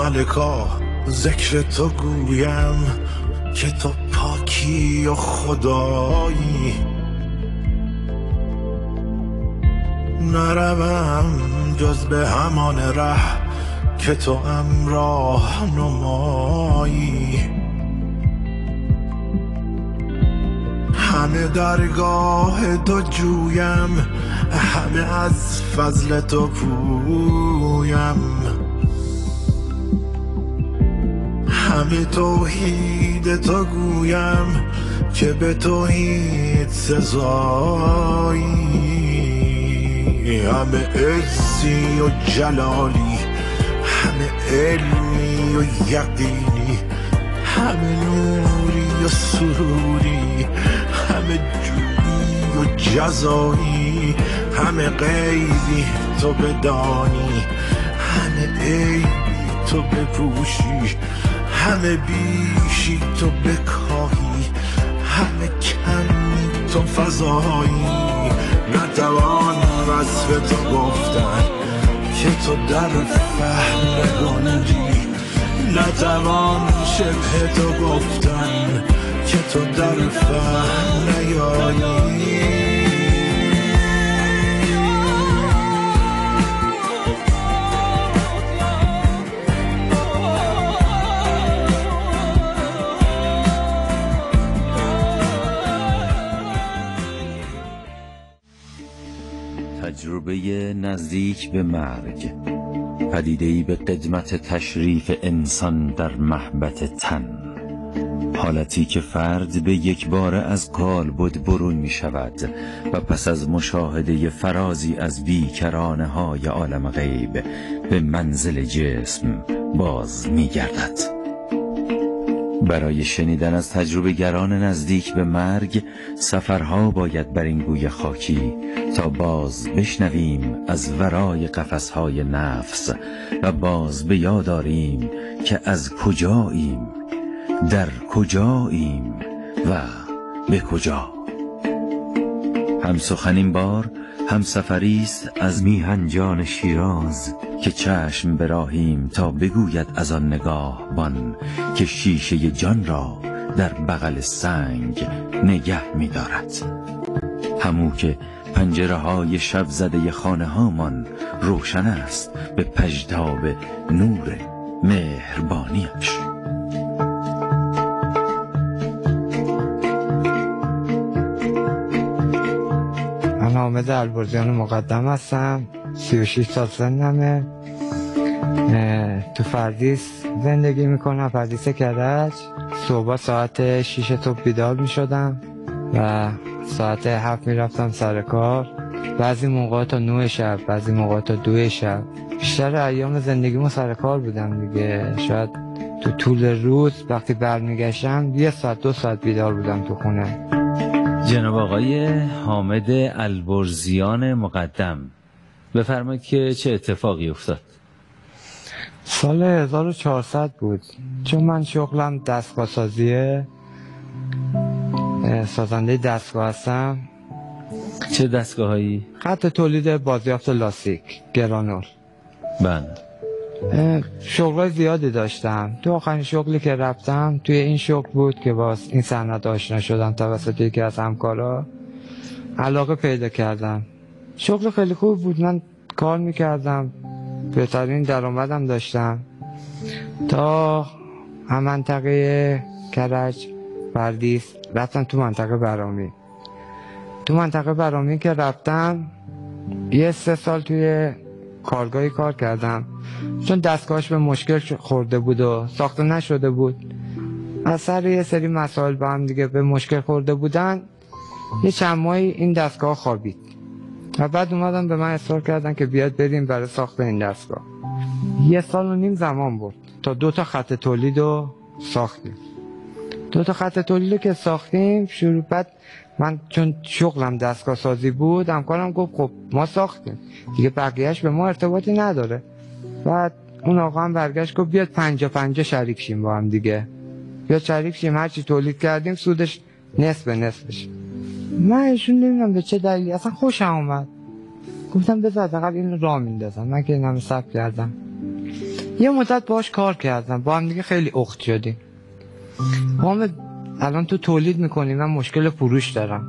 ملکا ذکر تو گویم که تو پاکی و خدایی. نروم جز به همان ره که تو راه نمایی. همه درگاه تو جویم، همه از فضل تو پویم. همه توحید تو گویم که به توحید سزایی. همه عزی و جلالی، همه علمی و یقینی، همه نوری و سروری، همه جویی و جزایی. همه غیبی تو بدانی، همه عیبی تو بپوشی، همه بیشی تو بکاهی، همه کمی تو فضایی. نتوان وصف تو گفتن که تو در فهم نگنجی، نتوان شبه تو گفتن که تو در فهم نیایی. تجربه نزدیک به مرگ، پدیده‌ای به قدمت تشریف انسان در محبت تن، حالتی که فرد به یک باره از قالب برون می شود و پس از مشاهده فرازی از بیکرانه های عالم غیب به منزل جسم باز می گردد. برای شنیدن از تجربه گران نزدیک به مرگ سفرها باید بر این گوی خاکی تا باز بشنویم از ورای قفسهای نفس و باز به یاد آریم که از کجاییم، در کجاییم و به کجا. هم سخن این بار هم سفری است از میهنجان شیراز که چشم براهیم تا بگوید از آن نگاهبان که شیشه جان را در بغل سنگ نگه می دارد. همو که پنجره های شب زده خانه هامان روشن است به پژداب نور مهربانیش. من حامد البرزیان مقدم هستم، 36 سال سنمه، تو فردیس زندگی میکنم، فردیس کرج. صبح ساعت 6 صبح بیدار میشدم و ساعت 7 میرفتم سر کار، بعضی موقع تا 9 شب، بعضی موقع تا 2 شب. بیشتر ایام زندگیمو سر کار بودم دیگه. شاید تو طول روز وقتی برمیگشتم 1 ساعت 2 ساعت بیدار بودم تو خونه. جناب آقای حامد البرزیان مقدم، بفرمایید که چه اتفاقی افتاد؟ سال 1400 بود، چون من شغلم دستگاه سازیه، سازنده دستگاه هستم. چه دستگاه هایی؟ خط تولید بازیافت لاستیک، گرانول. بله. شغلای زیادی داشتم. تو آخرین شغلی که رفتم توی این شغل بود که باز این صنعت آشنا شدم توسط یکی از همکارا، علاقه پیدا کردم. شغل خیلی خوب بود، من کار میکردم، بهترین درآمدم داشتم تا هم منطقه کرج فردیس رفتم تو منطقه برامی. تو منطقه برامی که رفتم 3 سال توی کارگاهی کار کردم، چون دستگاهش به مشکل خورده بود و ساخته نشده بود. از سر یه سری مسائل با هم دیگه به مشکل خورده بودن، یه چند ماهی این دستگاه خوابید و بعد اومدن به من اصرار کردن که بیاد بریم برای ساخت این دستگاه. 1.5 سال زمان برد تا 2 تا خط تولید رو ساختیم. 2 تا خط تولید رو که ساختیم شروع، بعد من چون شغلم دستگاه سازی بود، همکارم گفت خب ما ساختیم دیگه، بقیهش به ما ارتباطی نداره. بعد اون آقا هم برگشت گفت بیاد 50-50 شریک شیم با هم دیگه، بیاد شریک شیم، هرچی تولید کردیم سودش نصف به نصفش. من ایشون نمیدونم به چه دلیلی اصلا خوشم اومد، گفتم بذار حداقل اینو راه میندازم، من که اینم صبر کردم. یه مدت باش کار کردم، با هم دیگه خیلی اخت شدیم. حامد الان تو تولید میکنی، من مشکل فروش دارم.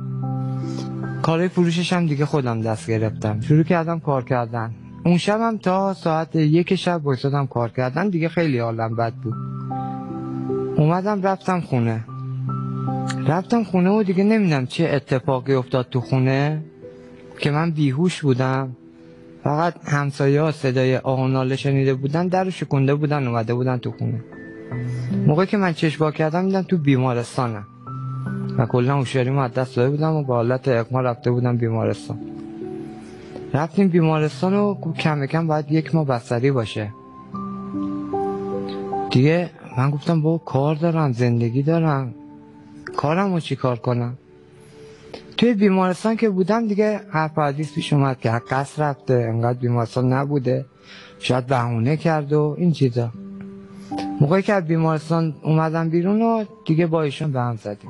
کارهای فروشش هم دیگه خودم دست گرفتم، شروع کردم کار کردن. اون شبم تا ساعت 1 شب بایستادم کار کردن، دیگه خیلی حالم بد بود. اومدم رفتم خونه و دیگه نمیدونم چه اتفاقی افتاد تو خونه که من بیهوش بودم. فقط همسایه‌ها صدای آه و ناله شنیده بودن، درو شکونده بودن اومده بودن تو خونه. موقعی که من چشم وا کردم دیدم تو بیمارستانم و کلا هوشیاریمو از دست داده بودم و با حالت اغما رفته بودم بیمارستان. رفتیم بیمارستان و کم کم باید 1 ماه بستری باشه. دیگه من گفتم بابا کار دارم، زندگی دارم، کارمو چی کار کنم؟ توی بیمارستان که بودم دیگه حرف حدیث پیش اومد که قصد رفته، انقدر بیمارستان نبوده، شاید بهونه کرد و این چیزا. موقعی که از بیمارستان اومدم بیرون و دیگه با ایشون به هم زدیم،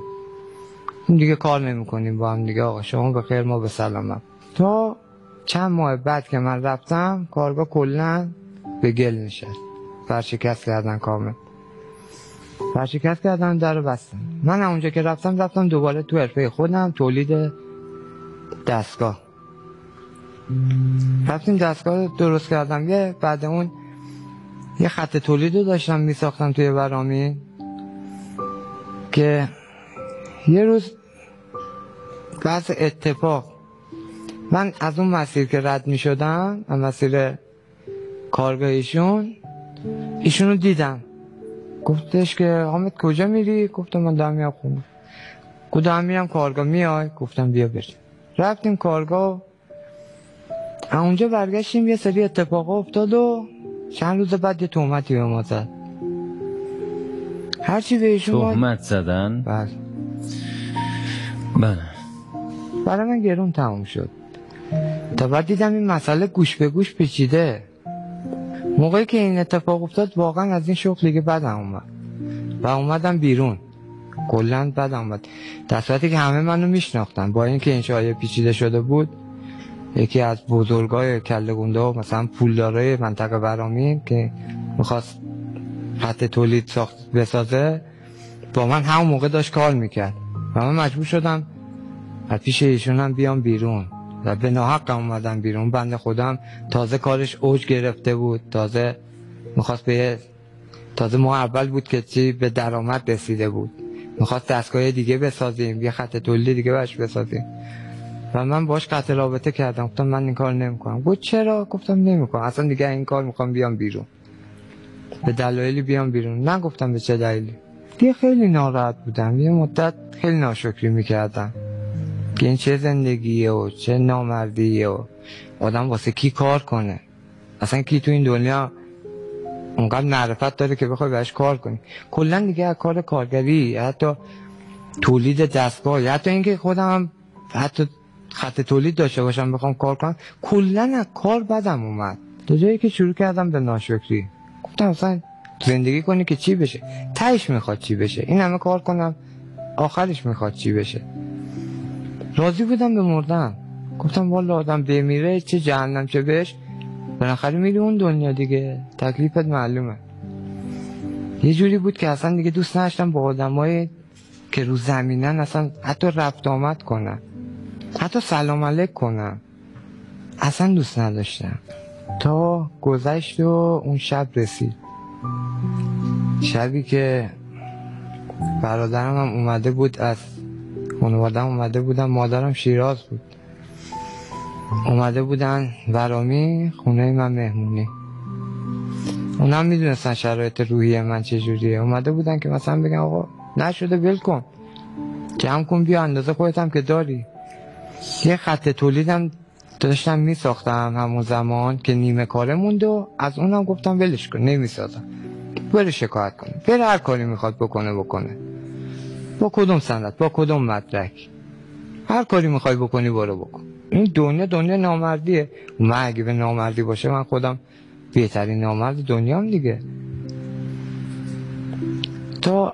دیگه کار نمی کنیم با هم دیگه، آقا شما به خیر ما به سلامت. تا چند ماه بعد که من رفتم کارگاه کلن به گل نشست، ورشکست کردن کامل، ورشکست کردن، در رو بستن. من اونجا که رفتم دوباره تو حرفه خودم، تولید دستگاه. رفتیم دستگاه درست کردم. یه بعد اون یه خط تولید رو داشتم میساختم توی برامی که یه روز بعض اتفاق من از اون مسیر که رد می شدم، از مسیر کارگاه ایشونو دیدم. گفتش که حامد کجا میری؟ گفتم من دارم میام خونه. گفت دارم میرم کارگاه، میای؟ گفتم بیا بریم. رفتیم کارگاه، اونجا برگشتیم، یه سری اتفاقا افتاد و چند روز بعد یه تهمتی به ما زد. هرچی به ایشون تهمت زدن؟ بله. برای من گرون تموم شد. تا بعد دیدم این مسئله گوش به گوش پیچیده. موقعی که این اتفاق افتاد واقعا از این شغل دیگه بدم اومد و اومدم بیرون. کلاً بدم اومد، در صورتی که همه منو میشناختن. با اینکه این شایعه پیچیده شده بود، یکی از بزرگای کله گنده و مثلا پولدارای منطقه برامی که میخواست خط تولید ساخت بسازه، با من همون موقع داشت کار میکرد و من مجبور شدم از پیش ایشون هم بیام بیرون و به ناحق اومدم بیرون. بنده خودم تازه کارش اوج گرفته بود، تازه میخواست تازه ماه اول بود که چی به درآمد رسیده بود، میخواست دستگاه دیگه بسازیم، یه خط تولید دیگه باش بسازیم و من باش قطع رابطه کردم. گفتم من این کار نمیکنم. گفت چرا؟ گفتم نمیکنم، اصلا دیگه این کار میخوام بیام بیرون، به دلایلی بیام بیرون. نگفتم به چه دلیلی. دیگه خیلی ناراحت بودم، یه مدت خیلی ناشکری میکردم که این چه زندگیه و چه نامردیه و آدم واسه کی کار کنه. اصلا کی تو این دنیا اونقدر معرفت داره که بخوای بهش کار کنی؟ کلا دیگه از کار کارگری، حتی تولید دستگاه، حتی اینکه خودم حتی خط تولید داشته باشم بخوام کار کنم، کلا از کار بدم اومد. تا جایی که شروع کردم به ناشکری. گفتم اصلا زندگی کنی که چی بشه؟ تهش میخواد چی بشه؟ این همه کار کنم آخرش میخواد چی بشه؟ راضی بودم به مردن. گفتم والا آدم بمیره چه جهنم چه بهش، بالاخره میری اون دنیا دیگه، تکلیفت معلومه. یه جوری بود که اصلا دیگه دوست نداشتم با آدمایی که رو زمینن اصلا حتی رفت آمد کنن، حتی سلام علیک کنن، اصلا دوست نداشتم. تا گذشت و اون شب رسید، شبی که برادرم هم اومده بود، از خانواده‌ام اومده بودن، مادرم شیراز بود، اومده بودن برامی خونه من مهمونی. اونم میدونستن شرایط روحی من چجوریه، اومده بودن که مثلا بگن آقا نشده ول کن، جمع کن بیا، اندازه خودت هم که داری. یه خط تولیدم داشتم میساختم همون زمان که نیمه کاره موند و از اونم گفتم ولش کن نمیسازم، بره شکایت کنه، بره هر کاری میخواد بکنه، با کدوم سند، با کدوم مدرک، هر کاری میخوای بکنی برو بکن. این دنیا نامردیه. من اگه به نامردی باشه من خودم بهترین نامرد دنیام دیگه. تا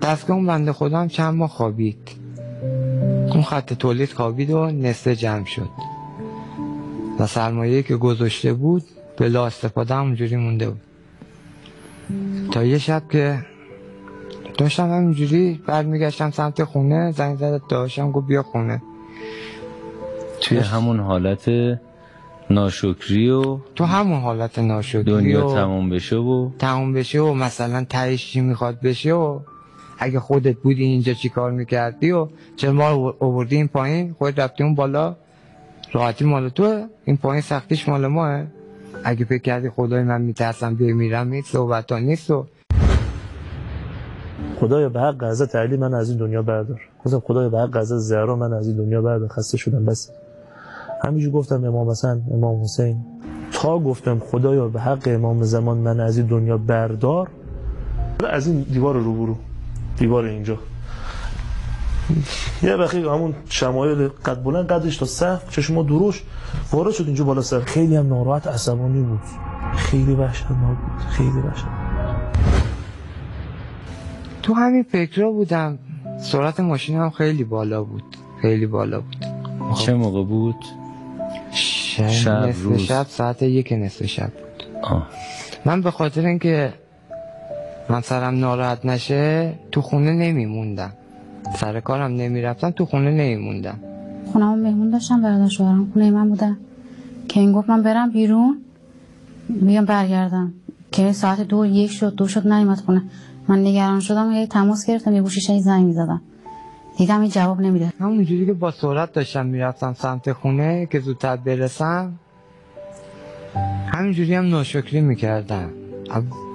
دستگاه اون بنده خودم چند ماه خوابید، اون خط تولید خوابید و نصفه جمع شد و سرمایه‌ای که گذاشته بود بلا استفاده همونجوری مونده بود. تا یه شب که داشتم همینجوری برمیگشتم سمت خونه، زنگ زد داشتم گفت بیا خونه. توی همون حالت ناشکری و تو همون حالت ناشکری دنیا و تموم بشه و مثلا تهش چی میخواد بشه و اگه خودت بودی اینجا چی کار میکردی و چرا ما رو آوردی این پایین، خودت رفتی اون بالا، راحتی مال توه، این پایین سختیش مال ماه. اگه فکر کردی خدای من میترسم میرم این صحبت ها نیست. و خدایا به حق حضرت علی من از این دنیا بردار، گفتم خدایا به حق حضرت زهرا من از این دنیا بردار، خسته شدم بس. همینجور گفتم امام حسن، امام حسین، تا گفتم خدایا به حق امام زمان من از این دنیا بردار، از این دیوار روبرو، دیوار اینجا یه بخی همون شمایل قد بلند قدش تا سقف چشم دروش وارد شد اینجا بالا سر. خیلی هم ناراحت عصبانی بود، خیلی وحشتناک بود، خیلی وحشتناک. تو همین فکرها بودم. سرعت ماشین هم خیلی بالا بود، خیلی بالا بود. چه موقع بود؟ شب نصف شب، ساعت 1 نصف شب بود. من به خاطر اینکه من سرم ناراحت نشه تو خونه نمیموندم، سر کارم نمیرفتم، تو خونه نمیموندم. خونه‌مون مهمون داشتم، برادر شوهرم خونه من بودن که این گفت من برم بیرون بیام برگردم، که ساعت 2 شد نیومد خونه. من نگران شدم، یه تماس گرفتم، یه گوشیش زنگ می‌زدم، دیدم این جواب نمیده. همونجوری که با سرعت داشتم میرفتم سمت خونه که زودتر برسم، همینجوری هم ناشکری میکردم.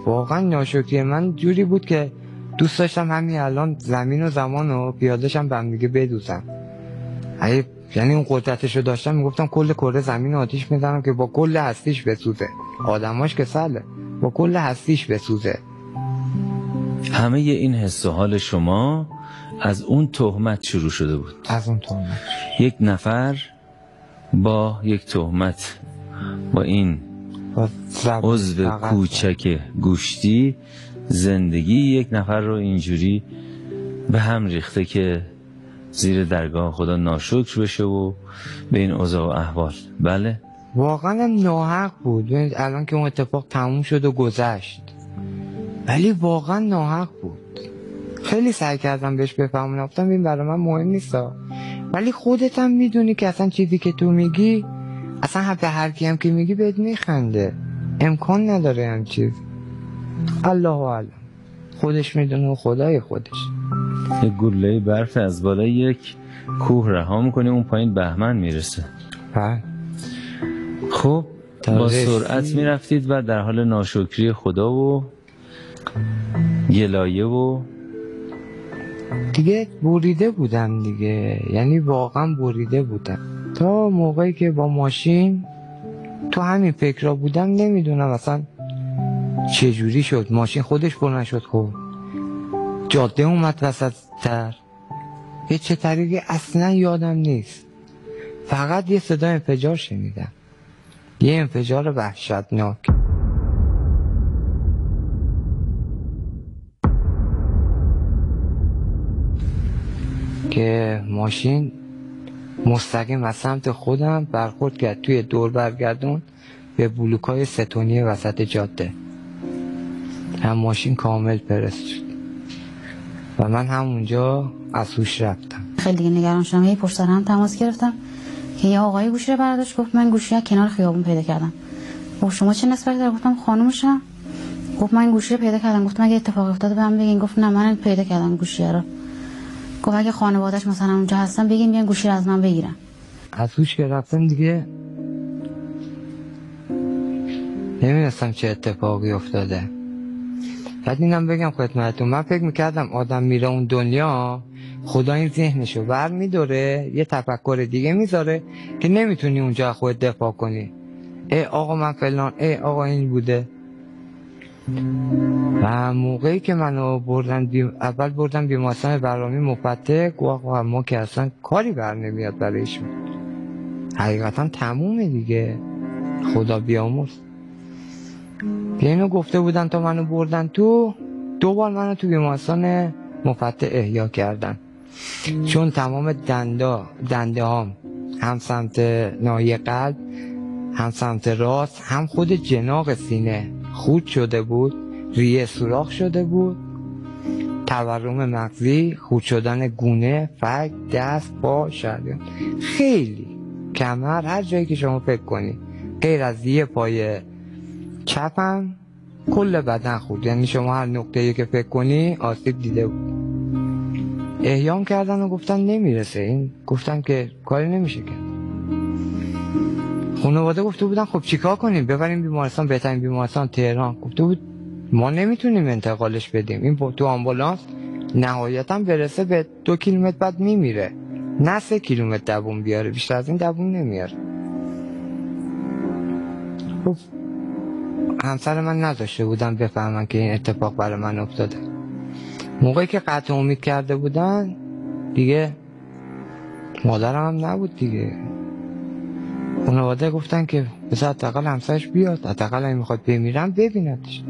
واقعا ناشکری من جوری بود که دوست داشتم همین الان زمین و زمان و پیادهشم به هم دیگه بدوزم. یعنی اون قدرتشو داشتم، میگفتم کل کره زمین آتیش میزنم که با کل هستیش بسوزه، آدماش که سله، با کل هستیش بسوزه. همه این حس و حال شما از اون تهمت شروع شده بود؟ از اون تهمت. یک نفر با یک تهمت، با این عضو کوچک گوشتی زندگی یک نفر رو اینجوری به هم ریخته که زیر درگاه خدا ناشکر بشه و به این اوضاع و احوال. بله واقعا هم ناحق بود. الان که اون اتفاق تموم شد و گذشت، ولی واقعا ناحق بود. خیلی سعی کردم بهش بفهمونم، گفتم این برای من مهم نیستا، ولی خودت هم میدونی که اصلا چیزی که تو میگی اصلا به هر کی هم که میگی بهت میخنده، امکان نداره هم چیز. الله اعلم، خودش میدونه و خدای خودش. یک گلوله برف از بالای یک کوه رها میکنی، اون پایین بهمن میرسه. خب با سرعت میرفتید و در حال ناشکری خدا و گلایه و دیگه بریده بودم دیگه، یعنی واقعا بریده بودم. تا موقعی که با ماشین تو همین فکر بودم، نمیدونم اصلا چجوری شد ماشین خودش بلند شد، خب جاده اومد وسط تر، یه چه طریقی اصلا یادم نیست، فقط یه صدا انفجار شنیدم، یه انفجار وحشتناک که ماشین مستقیم از سمت خودم برخورد کرد، توی دور برگردون به بلوکای ستونی وسط جاده، هم ماشین کامل پرست شد و من همونجا از هوش رفتم. خیلی دیگه نگران شدم، هی پشت سر هم تماس گرفتم که یه آقای گوشی رو برداشت، گفت من گوشی رو کنار خیابون پیدا کردم. گفت شما چه نسبتی داره؟ گفتم خانومشم. گفت من گوشی رو پیدا کردم. گفتم اگه اتفاقی افتاده بهم بگین. گفت نه من پیدا کردم گوشی رو. گفت اگه خانواده‌اش مثلا اونجا هستن بگین بیان گوشی رو از من بگیرن. از هوش که رفتم دیگه نمیدونستم چه اتفاقی افتاده. بعد اینم بگم خدمتتون، من فکر میکردم آدم میره اون دنیا خدا این ذهنشو بر میداره، یه تفکر دیگه میذاره که نمیتونی اونجا خودت دفاع کنی. ای آقا من فلان، ای آقا این بوده. و موقعی که منو اول بردن بیمارستان برامی مفتح، گفت ما که اصلا کاری بر نمیاد برایشون، حقیقتا تمومه دیگه، خدا بیامرز. اینو گفته بودن تا منو بردن تو، 2 بار منو تو بیمارستان مفتح احیا کردن، چون تمام دنده هام هم سمت ناحیه قلب هم سمت راست هم خود جناق سینه خورد شده بود ریه سوراخ شده بود، تورم مغزی، خورد شدن گونه، فک، دست، پا، شریان، خیلی کمر، هر جایی که شما فکر کنی غیر از یه پای چپم کل بدن خورد. یعنی شما هر نقطه‌ای که فکر کنی آسیب دیده بود. احیام کردن و گفتن نمیرسه این، گفتن که کاری نمیشه کرد. خانواده گفته بودن خب چیکار کنیم، ببریم بیمارستان، بهترین بیمارستان تهران. گفته بود ما نمیتونیم انتقالش بدیم، این تو آمبولانس نهایتا برسه به 2 کیلومتر بعد میمیره، نه 3 کیلومتر دووم بیاره، بیشتر از این دووم نمیاره. خب همسر من نذاشته بودن بفهمن که این اتفاق برای من افتاده. موقعی که قطع امید کرده بودن دیگه مادرم هم نبود دیگه. خانواده گفتن که بذار حداقل همسرش بیاد، حداقل اگه میخواد بمیرم ببیندش.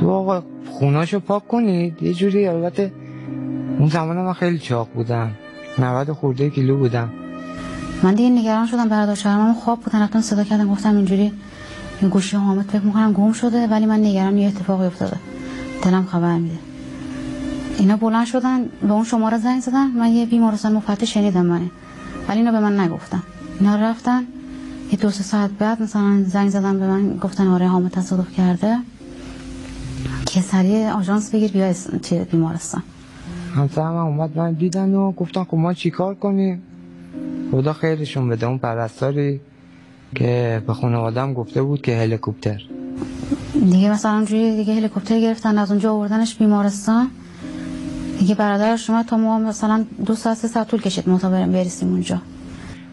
تو آقا خوناشو پاک کنید یه جوری. البته اون زمان من خیلی چاق بودم، 90 خورده کیلو بودم. من دیگه نگران شدم، برادر شوهرم خواب بودن، رفتم صدا کردم گفتم اینجوری این گوشی حامد فکر میکنم گم شده، ولی من نگران یه اتفاقی افتاده، دلم خبر میده. اینا بلند شدن به اون شماره زنگ زدن، من یه بیمارستان مفتش شنیدم منه، ولی اینا به من نگفتن. اینا رفتن یه 2-3 ساعت بعد مثلا زنگ زدن به من، گفتن آره حامد تصادف کرده که سریع آژانس بگیر بیا بیمارستان. همسرم اومد من دیدن و گفتن خب ما چیکار کنیم. خدا خیرشون بده اون پرستاری که به خانواده‌ام گفته بود که هلیکوپتر دیگه مثلا اونجوری دیگه هلیکوپتر گرفتن از اونجا آوردنش بیمارستان. دیگه برادرش اومد تا ما مثلا 2 ساعت 3 ساعت طول کشید ما تا برسیم اونجا.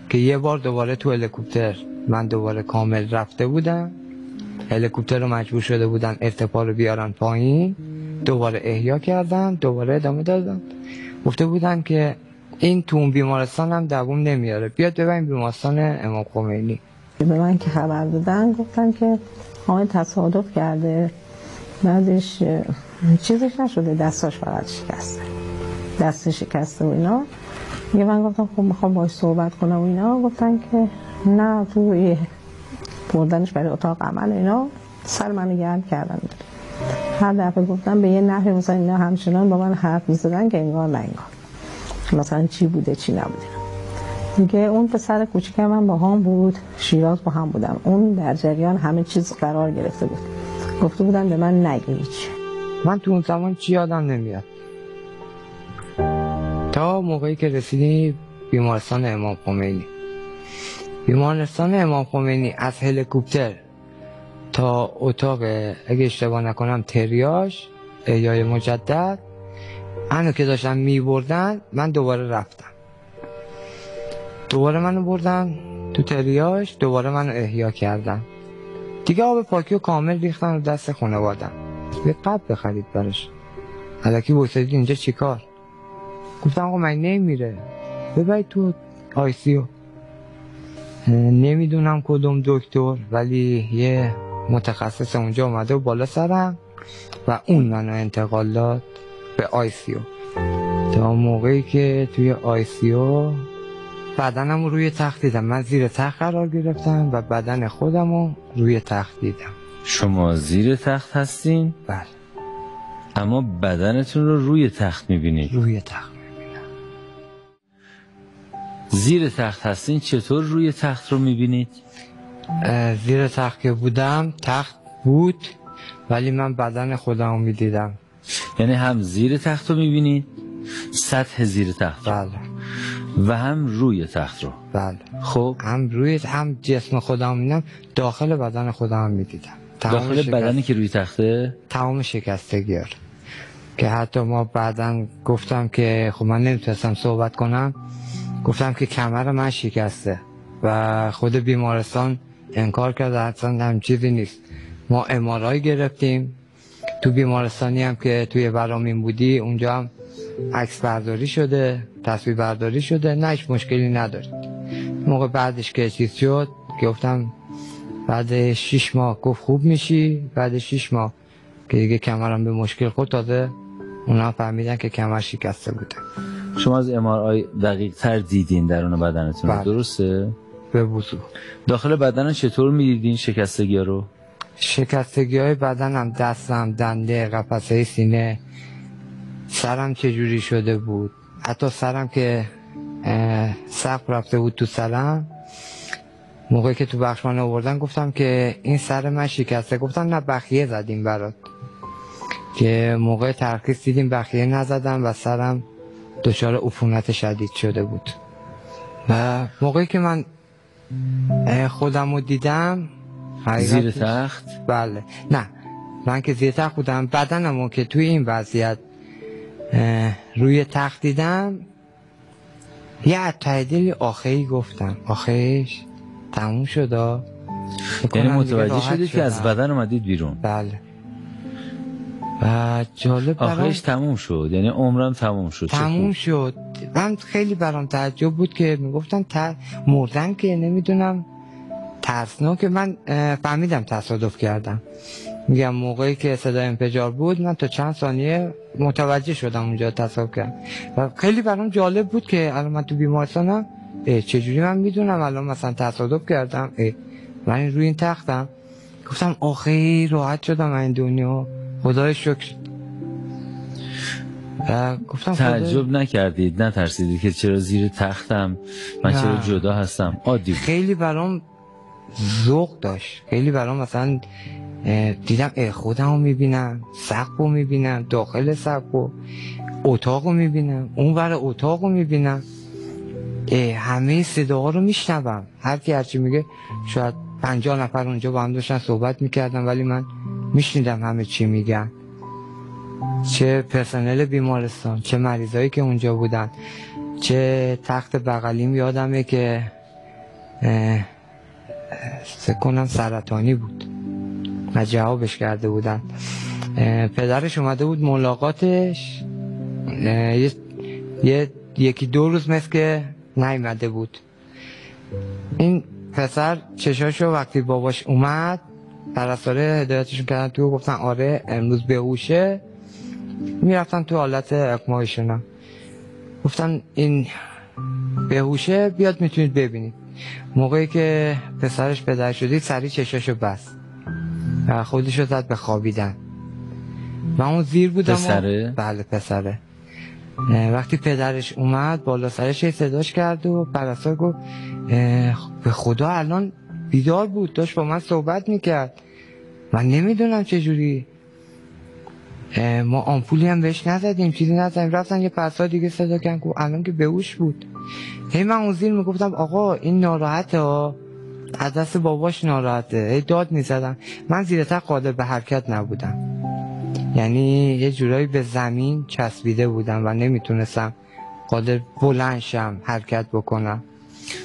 که یه بار دوباره تو هلیکوپتر من دوباره کامل رفته بودم، هلیکوپتر رو مجبور شده بودن ارتفاع رو بیارن پایین، دوباره احیا کردن، دوباره ادامه دادن. گفته بودن که این تو اون بیمارستان هم دووم نمیاره، بیاد ببریم بیمارستان امام خمینی. به من که خبر دادن گفتن که حامد تصادف کرده، بعدش چیزش نشده، دستاش فقط شکسته، دستش شکسته و اینا. دیگه من گفتم خب میخوام باهاش صحبت کنم و اینا. گفتن که نه تو بردنش برای اتاق عمل اینا. سر منو گرم کردن، هر دفعه گفتم به یه نحوی مثلا اینا همچنان با من حرف میزدن که انگار نه انگار مثلا چی بوده چی نبوده. دیگه اون پسر کوچیکم من با هم بود، شیراز با هم بودم، اون در جریان همه چیز قرار گرفته بود. گفته بودن به من نگی هیچ. من تو اون زمان چی یادم نمیاد تا موقعی که رسیدیم بیمارستان امام خمینی. بیمارستان امام خمینی از هلیکوپتر تا اتاق اگه اشتباه نکنم تریاج احیای مجدد، منو که داشتن میبردن من دوباره رفتم، دوباره منو بردن تو تریاج، دوباره منو احیا کردن. دیگه آب پاکی و کامل ریختن رو دست خانوادم. یه قبل بخرید براش، الکی بایستدید اینجا چیکار؟ گفتم آقا من نمیره، ببرید تو ICU. نمیدونم کدوم دکتر، ولی یه متخصص اونجا اومده و بالا سرم و اون منو انتقال داد به ICU. تا موقعی که توی ICU بدنم رو روی تخت دیدم، من زیر تخت قرار گرفتم و بدن خودم رو روی تخت دیدم. شما زیر تخت هستین؟ بله. اما بدنتون رو روی تخت میبینید؟ روی تخت میبینم. زیر تخت هستین چطور روی تخت رو میبینید؟ زیر تخت که بودم تخت بود ولی من بدن خودم رو میدیدم. یعنی هم زیر تخت رو میبینید، سطح زیر تخت رو؟ بله. و هم روی تخت رو؟ بله. خب هم روی هم جسم خودم میدیدم، داخل بدن خودم میدیدم. داخل بدنی که روی تخته؟ تمام شکستگی ها که حتی ما بعدن گفتم که خب من نمیتونستم صحبت کنم، گفتم که کمر من شکسته و خود بیمارستان انکار کرد اصلا هم چیزی نیست. ما MRI گرفتیم تو بیمارستانی هم که توی برامین بودی، اونجا هم عکس برداری شده، تصویر برداری شده، نه هیچ مشکلی ندارید. موقع بعدش که چیز شد گفتم بعد 6 ماه گفت خوب میشی، بعد 6 ماه که دیگه کمرم به مشکل خود، تازه اونا فهمیدن که کمر شکسته بوده. شما از MRI دقیق تر دیدین درون بدنتون؟ بله. درسته؟ به وضوح. داخل بدن چطور میدیدین شکستگی رو؟ شکستگی های بدنم، دستم، دنده، قفسه سینه، سرم چجوری شده بود، حتی سرم که سقف رفته بود تو سرم. موقعی که تو بخشمان آوردن گفتم که این سر من شکسته، گفتم نه بخیه زدیم برات، که موقع ترخیص دیدیم بخیه نزدم و سرم دچار عفونت شدید شده بود. و موقعی که من خودم رو دیدم زیر تخت، بله نه من که زیر تخت بودم، بدنم رو که توی این وضعیت روی تخت دیدم، یه اتحیدلی آخری گفتم آخرش تموم شد. یعنی متوجه شدید که از بدن اومدید بیرون؟ بله. و جالب آخرش تموم شد، یعنی عمرم تموم شد. تموم شد. من خیلی برام تعجب بود که میگفتن مردن، که نمیدونم ترسناک. من فهمیدم تصادف کردم. میگم موقعی که صدای انفجار بود من تا چند ثانیه متوجه شدم اونجا تصادف کردم. و خیلی برام جالب بود که الان من تو بیمارستانم، چجوری من میدونم الان مثلا تصادف کردم، من روی این تختم. گفتم آخه راحت شدم این دنیا، خدای شکر. گفتم تعجب نکردید، نترسیدید که چرا زیر تختم، من چرا جدا هستم؟ عادی بود. خیلی برام ذوق داشت، خیلی برام مثلا دیدم خودم رو میبینم، سقف رو میبینم، داخل سقف رو، اتاق رو میبینم، اون ور اتاق رو میبینم، همه صداها رو میشنوم. هر کی هرچی میگه، شاید 50 نفر اونجا با هم داشتن صحبت میکردن ولی من میشنیدم همه چی میگن، چه پرسنل بیمارستان، چه مریضایی که اونجا بودن، چه تخت بغلیم یادمه که فکر کنم سرطانی بود و جوابش کرده بودن. پدرش اومده بود ملاقاتش، یکی 2 روز مثل که نیامده بود. این پسر چشاشو وقتی باباش اومد پرستاره هدایتشون کردن تو، گفتن آره امروز بهوشه، میرفتن تو حالت اقماعشون. گفتن این بهوشه بیاد میتونید ببینید. موقعی که پسرش پدر شدید سریع چشاشو بست و خودشو زد به خوابیدن. و اون زیر بودم. پسره؟ بله پسره. وقتی پدرش اومد بالا سرش صداش کرد و پرستار گفت به خدا الان بیدار بود، داشت با من صحبت میکرد، من نمیدونم چجوری، ما آمپولی هم بهش نزدیم، چیزی نزدیم. رفتن یه پرستار دیگه صدا کردن که الان که بهوش بود. هی من اون زیر میگفتم آقا این ناراحته ها، از دست باباش ناراحته. هی داد میزدم. من زیر تخت قادر به حرکت نبودم، یعنی یه جورایی به زمین چسبیده بودم و نمیتونستم قادر بلند شم، حرکت بکنم.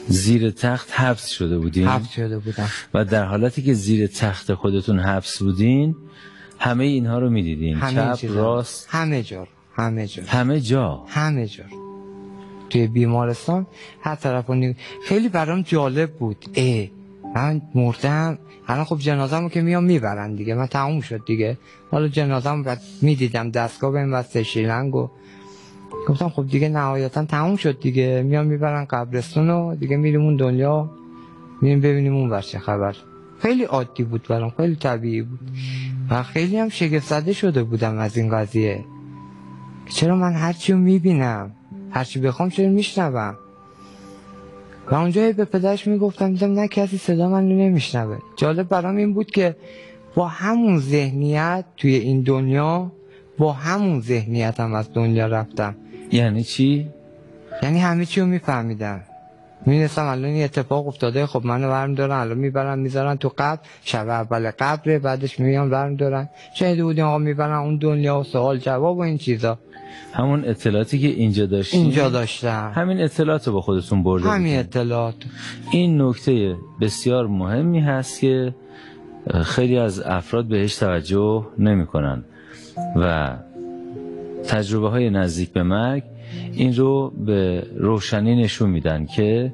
زیر تخت حبس شده بودین؟ حبس شده بودم. و در حالتی که زیر تخت خودتون حبس بودین همه اینها رو میدیدین؟ چپ، راست، همه جا. همه جا توی بیمارستان هر طرف. خیلی برام جالب بود. من مردم الان، خب جنازه‌مو که میام میبرن دیگه، من تموم شد دیگه. حالا جنازه‌مو بعد میدیدم دستگاه بهم واسه شیلنگ و گفتم خب دیگه نهایتا تموم شد دیگه، میام میبرن قبرستون و دیگه میریم اون دنیا، میریم ببینیم اون ور چه خبر. خیلی عادی بود برام، خیلی طبیعی بود و خیلی هم شگفت زده شده بودم از این قضیه. چرا من هرچی رو میبینم، هرچی بخوام چرا میشنوم؟ و اونجایی به پدرش میگفتم، دیدم نه کسی صدا من رو نمیشنوه. جالب برام این بود که با همون ذهنیت توی این دنیا، با همون ذهنیت هم از دنیا رفتم. یعنی چی؟ یعنی همه چی رو میفهمیدم، می‌دونستم الان این اتفاق افتاده، خب منو برم دارن الان میبرن میذارن تو قبر، شب اول قبره، بعدش میام برم دارن شهید بودیم آقا میبرن اون دنیا و سوال جواب و این چیزا. همون اطلاعاتی که اینجا داشتم، همین اطلاعات رو با خودتون برده همین اطلاعات. این نکته بسیار مهمی هست که خیلی از افراد بهش توجه نمی کنن و تجربه های نزدیک به مرگ این رو به روشنی نشون میدن که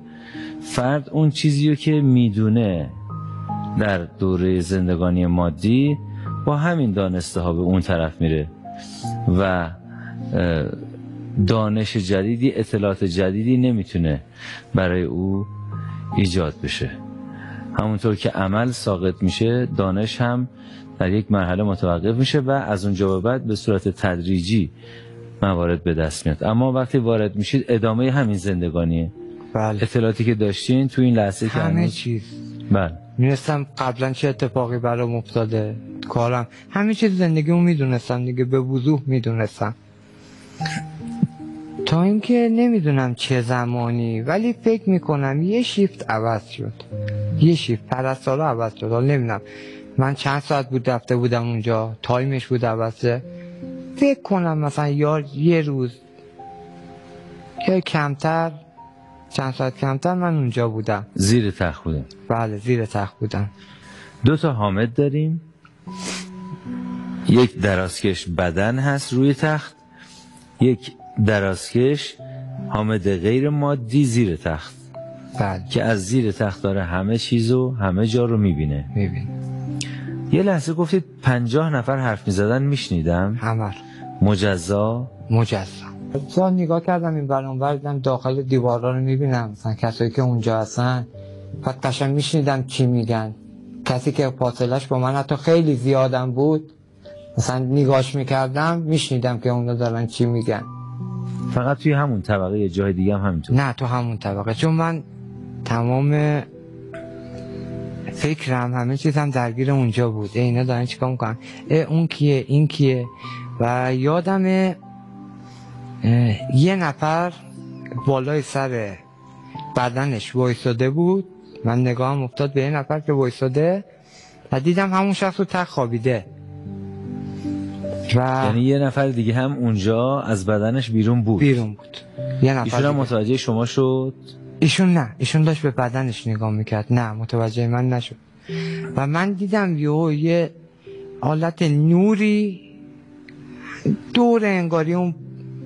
فرد اون چیزی رو که میدونه در دوره زندگانی مادی با همین دانسته ها به اون طرف میره و دانش جدیدی، اطلاعات جدیدی نمیتونه برای او ایجاد بشه. همونطور که عمل ساقط میشه دانش هم در یک مرحله متوقف میشه و از اونجا به بعد به صورت تدریجی موارد به دست میاد. اما وقتی وارد میشید ادامه همین زندگانیه. بله. اطلاعاتی که داشتین تو این لحظه که همه چیز. بله. میدونستم قبلا چه اتفاقی برام افتاده، کارم، همه چیز زندگیمو میدونستم دیگه، به وضوح میدونستم. تا اینکه نمیدونم چه زمانی، ولی فکر میکنم یه شیفت عوض شد، یه شیفت پرستارا عوض شد. حالا نمیدونم من چند ساعت بود رفته بودم اونجا، تایمش بود عوضه، فکر کنم مثلا یه روز یا کمتر، چند ساعت کمتر من اونجا بودم. زیر تخت بودم؟ بله زیر تخت بودم. 2 تا حامد داریم، یک درازکش بدن هست روی تخت، یک درازکش حامد غیر مادی زیر تخت. بله. که از زیر تخت داره همه چیزو همه جا رو میبینه. یه لحظه گفتید 50 نفر حرف میزدن میشنیدم. همه مجزا نگاه کردم این برانور، دیدم داخل دیوارا رو میبینم، مثلا کسایی که اونجا هستن، بعد قشنگ میشنیدم چی میگن. کسی که فاصلش با من حتی خیلی زیادم بود، مثلا نگاش میکردم میشنیدم که اونا دارن چی میگن. فقط توی همون طبقه یا جای دیگه هم همینطور؟ نه تو همون طبقه، چون من تمام فکرم همه چیزم درگیر اونجا بود. اینا دارن چیکار میکنن، اون کیه، این کیه. و یادم یه نفر بالای سر بدنش وایساده بود، من نگاهم افتاد به یه نفر که وایساده و دیدم همون شخص رو تخت خوابیده. یعنی یه نفر دیگه هم اونجا از بدنش بیرون بود؟ بیرون بود. یه نفر ایشون هم متوجه شما شد؟ ایشون نه، ایشون داشت به بدنش نگاه میکرد، نه متوجه من نشد. و من دیدم یه حالت نوری دور انگاری اون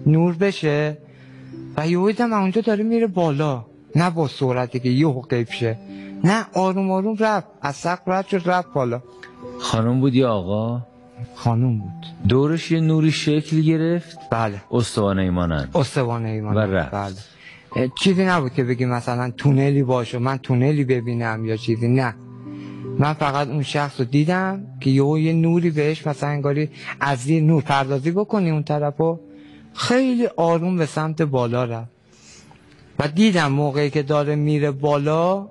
نور بشه و یهو دیدم اونجا داره میره بالا، نه با سرعتی که یهو غیب شه، نه آروم آروم رفت، از سقف رد شد رفت بالا. خانم بود یا آقا؟ خانم بود. دورش یه نوری شکل گرفت؟ بله. استوانه ایمانند؟ استوانه ایمانند. و رفت؟ بله. چیزی نبود که بگی مثلا تونلی باشه، من تونلی ببینم یا چیزی، نه. من فقط اون شخص رو دیدم که یه نوری بهش مثلا انگاری از زیر نور پردازی بکنی اون طرفو، خیلی آروم به سمت بالا رفت. و دیدم موقعی که داره میره بالا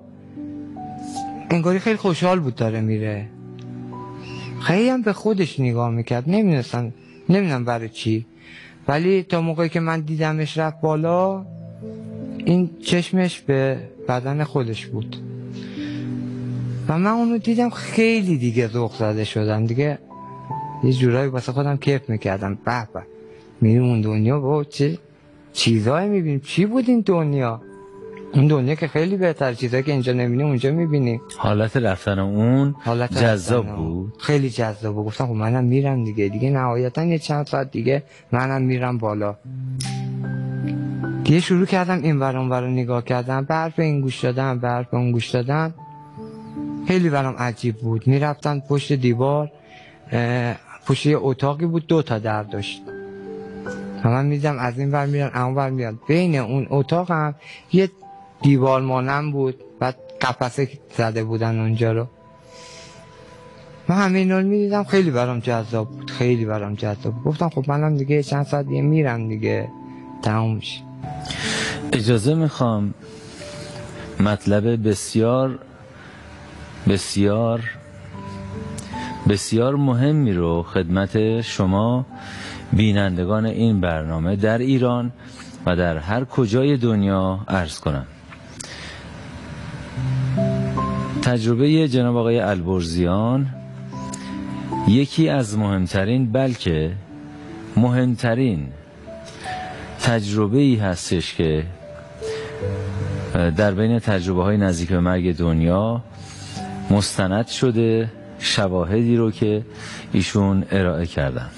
انگاری خیلی خوشحال بود داره میره، خیلی هم به خودش نگاه میکرد، نمیدونم برای چی، ولی تا موقعی که من دیدمش رفت بالا این چشمش به بدن خودش بود و من اونو دیدم خیلی دیگه ذوق زده شدم دیگه، یه جورایی واسه خودم کیف میکردم. به به میریم اون دنیا، با چه چیزایی میبینیم، چی بود این دنیا، اون دنیا که خیلی بهتر، چیزایی که اینجا نمیبینی اونجا میبینی. حالت رفتن اون جذاب بود؟ خیلی جذاب بود. گفتم خب منم میرم دیگه نهایتا یه چند ساعت دیگه منم میرم بالا. دیگه شروع کردم این ور اون ور رو نگاه کردم، به حرف این گوش دادم، به حرف اون گوش دادم. خیلی برام عجیب بود. میرفتن پشت دیوار، پشت یه اتاقی بود 2 تا در داشت و من میدم از این ور میرن اون ور میاد. بین اون اتاق هم یه دیوار مانم بود، بعد قفسه زده بودن اونجا رو. من همه اینا رو میدیدم، خیلی برام جذاب بود، خیلی برام جذاب بود. گفتم خب منم دیگه چند ساعت دیگه میرم دیگه، تموم میشه. اجازه میخوام مطلب بسیار بسیار بسیار مهمی رو خدمت شما بینندگان این برنامه در ایران و در هر کجای دنیا عرض کنم. تجربه جناب آقای البرزیان یکی از مهمترین، بلکه مهمترین تجربه‌ای هستش که در بین تجربه های نزدیک به مرگ دنیا مستند شده، شواهدی رو که ایشون ارائه کردن.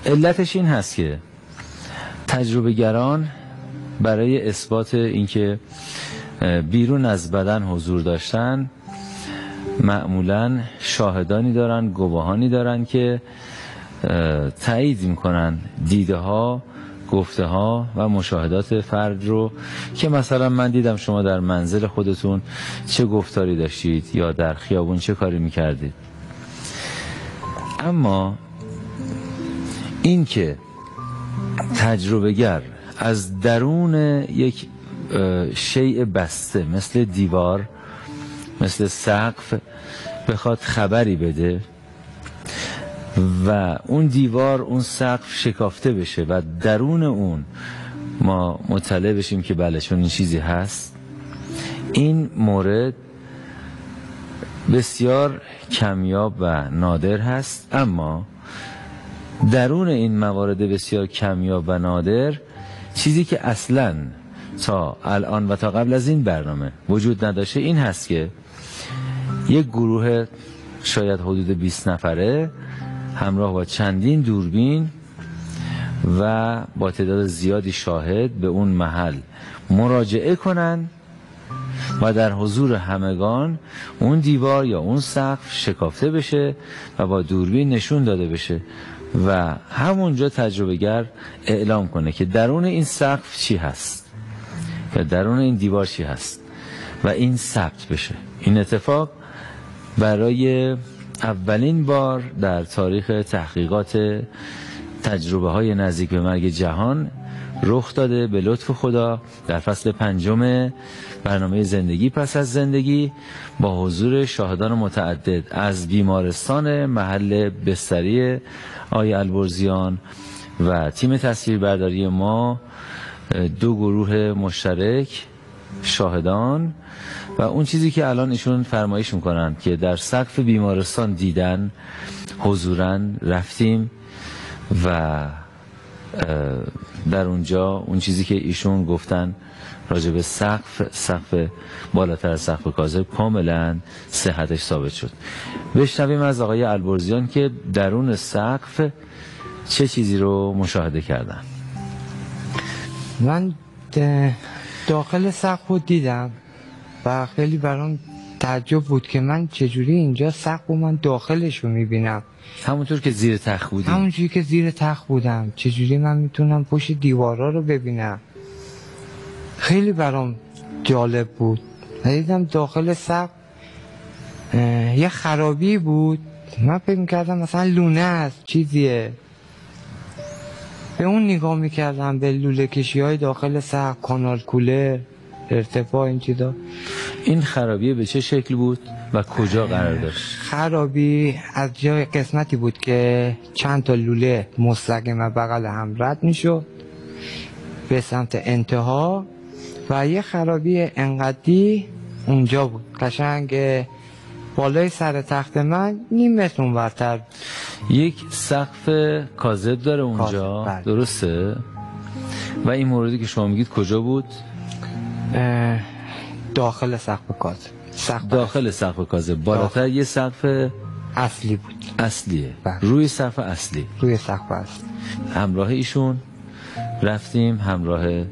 علتش این هست که تجربه گران برای اثبات اینکه بیرون از بدن حضور داشتن معمولاً شاهدانی دارن، گواهانی دارن که تایید میکنن دیده ها گفته ها و مشاهدات فرد رو که مثلا من دیدم شما در منزل خودتون چه گفتاری داشتید یا در خیابون چه کاری میکردید. اما این که تجربه گر از درون یک شیء بسته مثل دیوار، مثل سقف بخواد خبری بده و اون دیوار، اون سقف شکافته بشه و درون اون ما مطلع بشیم که بله چون این چیزی هست، این مورد بسیار کمیاب و نادر هست. اما درون این موارد بسیار کمیاب و نادر چیزی که اصلاً تا الان و تا قبل از این برنامه وجود نداشته این هست که یک گروه شاید حدود 20 نفره همراه با چندین دوربین و با تعداد زیادی شاهد به اون محل مراجعه کنن و در حضور همگان اون دیوار یا اون سقف شکافته بشه و با دوربین نشون داده بشه و همونجا تجربه گر اعلام کنه که درون این سقف چی هست یا درون این دیوار چی هست و این ثبت بشه. این اتفاق برای اولین بار در تاریخ تحقیقات تجربه های نزدیک به مرگ جهان رخ داده به لطف خدا در فصل 5 برنامه زندگی پس از زندگی با حضور شاهدان متعدد از بیمارستان محل بستری آقای البرزیان و تیم تصویربرداری ما، 2 گروه مشترک شاهدان و اون چیزی که الان ایشون فرمایش میکنن که در سقف بیمارستان دیدن، حضوراً رفتیم و در اونجا اون چیزی که ایشون گفتن راجع به سقف بالاتر از سقف کاذب کاملا صحتش ثابت شد. بشنویم از آقای البرزیان که درون سقف چه چیزی رو مشاهده کردن. من داخل سقف رو دیدم و خیلی برام تعجب بود که من چجوری اینجا سقف رو من داخلش رو میبینم. همونطور که زیر تخت بودیم. همونجوری که زیر تخت بودم چجوری من میتونم پشت دیوارا رو ببینم. خیلی برام جالب بود. دیدم داخل سقف یه خرابی بود، من فکر میکردم مثلا لونه است چیزیه، به اون نگاه میکردم، به لوله کشی های داخل سقف، کانال کولر، ارتفاع این چیزا. این خرابی به چه شکل بود و کجا قرار داشت؟ خرابی از جای قسمتی بود که چند تا لوله مستقیم بغل هم رد میشد به سمت انتها و یه خرابی انقدی اونجا بود قشنگ بالای سر تخت من نیم متر اونورتر. یک سقف کاذب داره اونجا، درسته؟ و این موردی که شما میگید کجا بود؟ داخل سقف کاذب. داخل سقف کاذب بالاتر یه سقف اصلی بود. اصلیه. بله. روی سقف اصلی. روی سقف اصلی. همراه ایشون رفتیم، همراه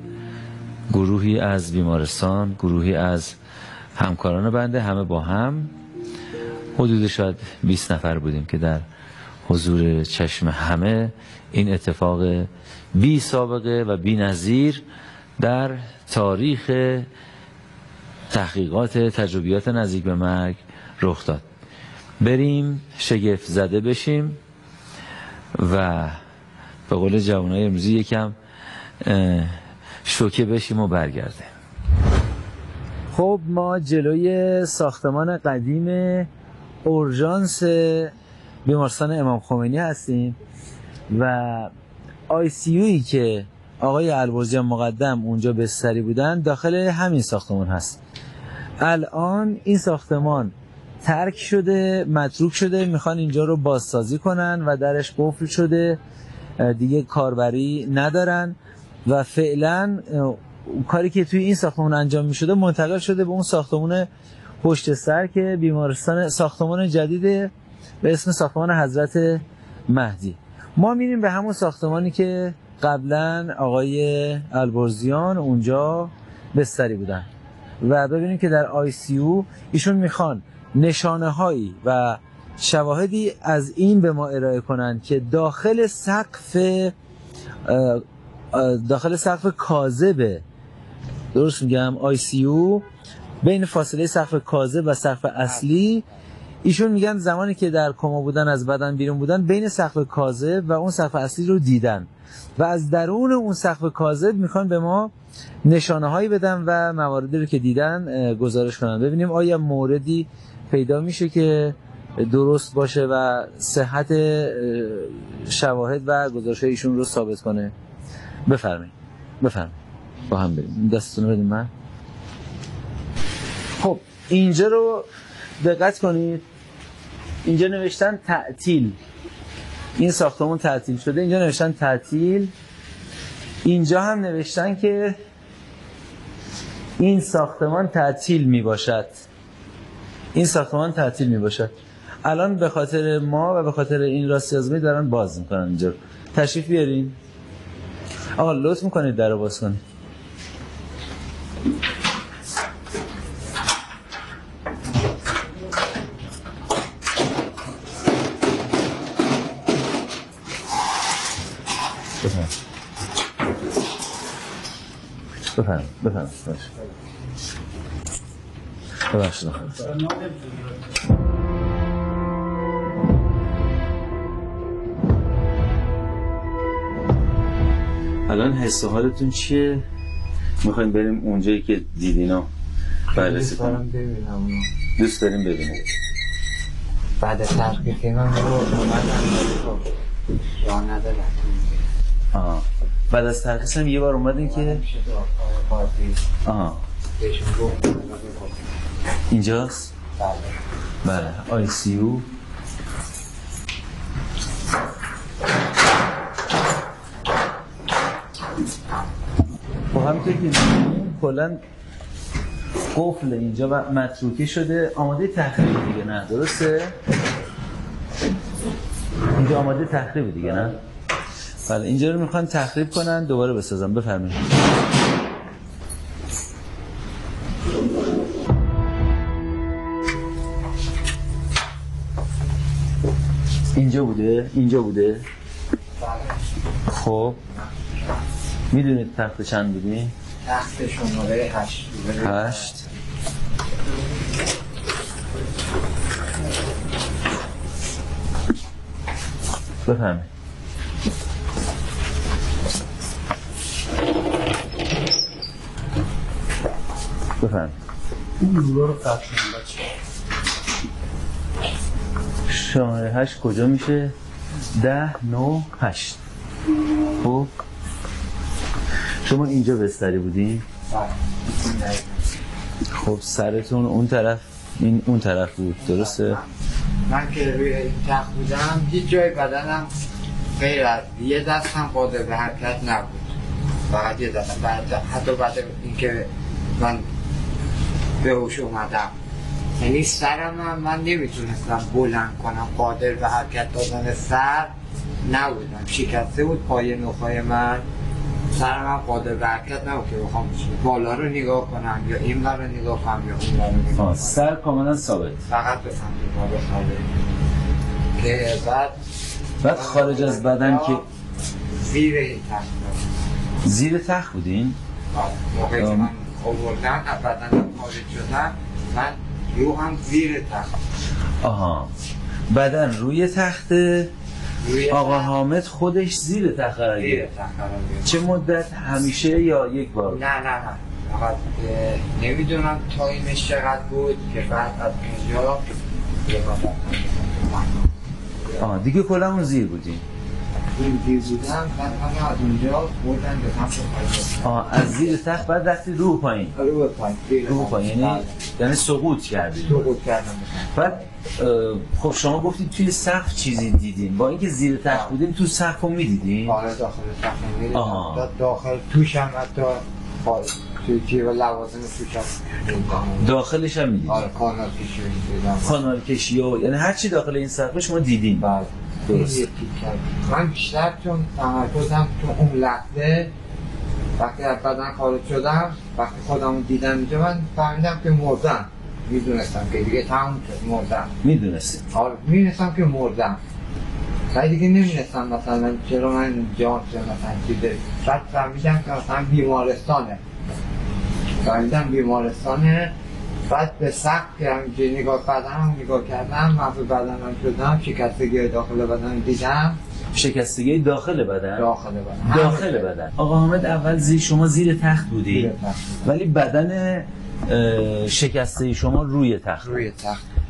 گروهی از بیمارستان، گروهی از همکاران بنده، همه با هم حدود شاید 20 نفر بودیم که در حضور چشم همه این اتفاق بی سابقه و بی نظیر در تاریخ تحقیقات تجربیات نزدیک به مرگ رخ داد. بریم شگفت زده بشیم و به قول جوانای امروزی یکم شوکه بشیم و برگردیم. خب ما جلوی ساختمان قدیم اورژانس بیمارستان امام خمینی هستیم و ICUی که آقای البرزیان مقدم اونجا بستری بودن داخل همین ساختمان هست. الان این ساختمان ترک شده، متروک شده، میخوان اینجا رو بازسازی کنن و درش قفل شده، دیگه کاربری ندارن و فعلا کاری که توی این ساختمان انجام میشده منتقل شده به اون ساختمان پشت سر که بیمارستان، ساختمان جدید به اسم ساختمان حضرت مهدی. ما میریم به همون ساختمانی که قبلا آقای البرزیان اونجا بستری بودن و ببینیم که در ICU ایشون میخوان نشانه هایی و شواهدی از این به ما ارائه کنن که داخل سقف داخل سقف کاذبه، درست میگم؟ ICU بین فاصله سقف کاذب و سقف اصلی. ایشون میگن زمانی که در کما بودن، از بدن بیرون بودن، بین سقف کاذب و اون سقف اصلی رو دیدن و از درون اون سقف کاذب میخوان به ما نشانه هایی بدن و مواردی رو که دیدن گزارش کنن، ببینیم آیا موردی پیدا میشه که درست باشه و صحت شواهد و گزارش ایشون رو ثابت کنه. بفرمایید با هم بریم. دستتون رو بدیم من. خب اینجا رو دقت کنید، اینجا نوشتن تعطیل، این ساختمان تعطیل شده، اینجا نوشتن تعطیل. اینجا هم نوشتن که این ساختمان تعطیل می باشد، این ساختمان تعطیل می باشد. الان به خاطر ما و به خاطر این راستی آزمایی دارن باز میکنن اینجا. تشریف بیارین آقا، لطف میکنید در رو باز کنید. بفهم. ببخشید. الان حس و حالتون چیه؟ میخوایم بریم اونجایی که دیدینو بررسی کنیم. دوست داریم ببینیم. بعد تحقیقی من رو اومدن یا ندارم. بعد از ترخیص هم یه بار اومدین که اینجاست؟ بله ICU. خب همونطور که می‌بینیم کلاً قفل اینجا و متروکه شده، آماده تخریب دیگه، نه درسته؟ اینجا آماده تخریب دیگه، نه؟ بله اینجا رو میخوان تخریب کنن، دوباره بسازن. بفرمایید. اینجا بوده. خب میدونید تخت چند بودی؟ تخت شماره 8. بفرمایید. این رو قطع کنم بچه. شماره 8 کجا میشه؟ 10 9 8. خب شما اینجا بستری بودین؟ خب سرتون اون طرف، این اون طرف بود، درسته؟ من که روی این تخت بودم هیچ جای بدنم غیر از یه دستم قادر به حرکت نبود، فقط یه دستم. حتی بعد اینکه من به هوش اومدم، یعنی سرم من نمیتونستم بلند کنم، قادر به حرکت دادن سر نبودم، شکسته بود پای نخای من، سرم هم قادر به حرکت نبود که بخوام بالا رو نگاه کنم یا این بر رو نگاه کنم یا اون بر رو نگاه کنم. سر کاملا ثابت، فقط به سمت بالا ثابت. که بعد خارج از بدن که زیر این تخت زیر تخت بودین؟ موقعی که من آوردن از بدنم خارج شدن، من روحم زیر تخت. آها، بدن روی تخته، آقا حامد خودش زیر تخت قرار گرفت. چه مدت؟ همیشه یا یک بار؟ نه فقط نمیدونم تایمش چقدر بود که بعد از اینجا دیگه کلا اون زیر بودیم. زیر بودم، بعد همه از اونجا بردن به سمت پایین. از زیر تخت بعد رفتی رو پایین؟ رو پایین یعنی سقوط کردید؟ سقوط کردم. بعد خب شما گفتید توی سقف چیزی دیدین، با اینکه زیر تخت بودیم تو سقف رو میدیدین؟ آره داخل سقف میدیدیم، داخل توش هم حتی توی و لوازم توش هم داخلش هم میدیدین؟ آره کانال کشی میدیدم. کانال کشی ها، یعنی هرچی داخل این سقف شما دیدین؟ بله درست. من بیشتر چون تمرکزم تو اون لحظه وقتی از بدن خارج شدم، وقتی خودمو دیدم اینجا، من فهمیدم که مردم. میدونستم که دیگه تموم شد، مردم. میدونستم؟ آره میدونستم که مردم. و دیگه نمی‌دونستم مثلا چرا من جان مثلا چیزه. بعد فهمیدم که مثلا بیمارستانه. بعد به سقف که همینجوری نگاه کردم من به بدنم شدم، شکستگی داخل بدن دیدم. شکستگی داخل بدن؟ داخل بدن. آقا حامد اول شما زیر تخت بودی، ولی بدن شکسته شما روی تخت.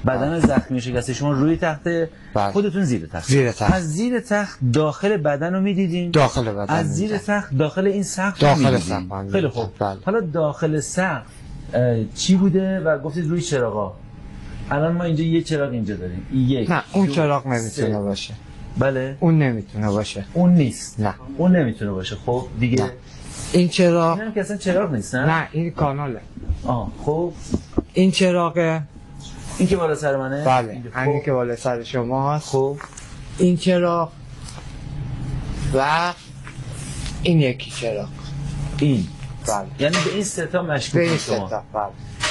بدن زخمی شکسته شما روی تخته، خودتون زیر تخت. از زیر تخت داخل بدن رو میدیدین؟ داخل بدن. از زیر تخت داخل این سقف رو میدیدین؟ خیلی خوب. حالا داخل سقف چی بوده و گفتید روی چراغا؟ الان ما اینجا یه چراغ اینجا داریم. نه اون چراغ نمیتونه باشه. بله اون نمیتونه باشه. اون نیست. نه اون نمیتونه باشه. خب دیگه نه. این چراغ اینم که اصلا چراغ نیست. نه این کاناله. خب این چراغه، این که بالا سر منه. بله همین که بالا سر شماست. خب این چراغ و این یکی چراغ. این بله. یعنی به این سه تا مشکوک شما. بله.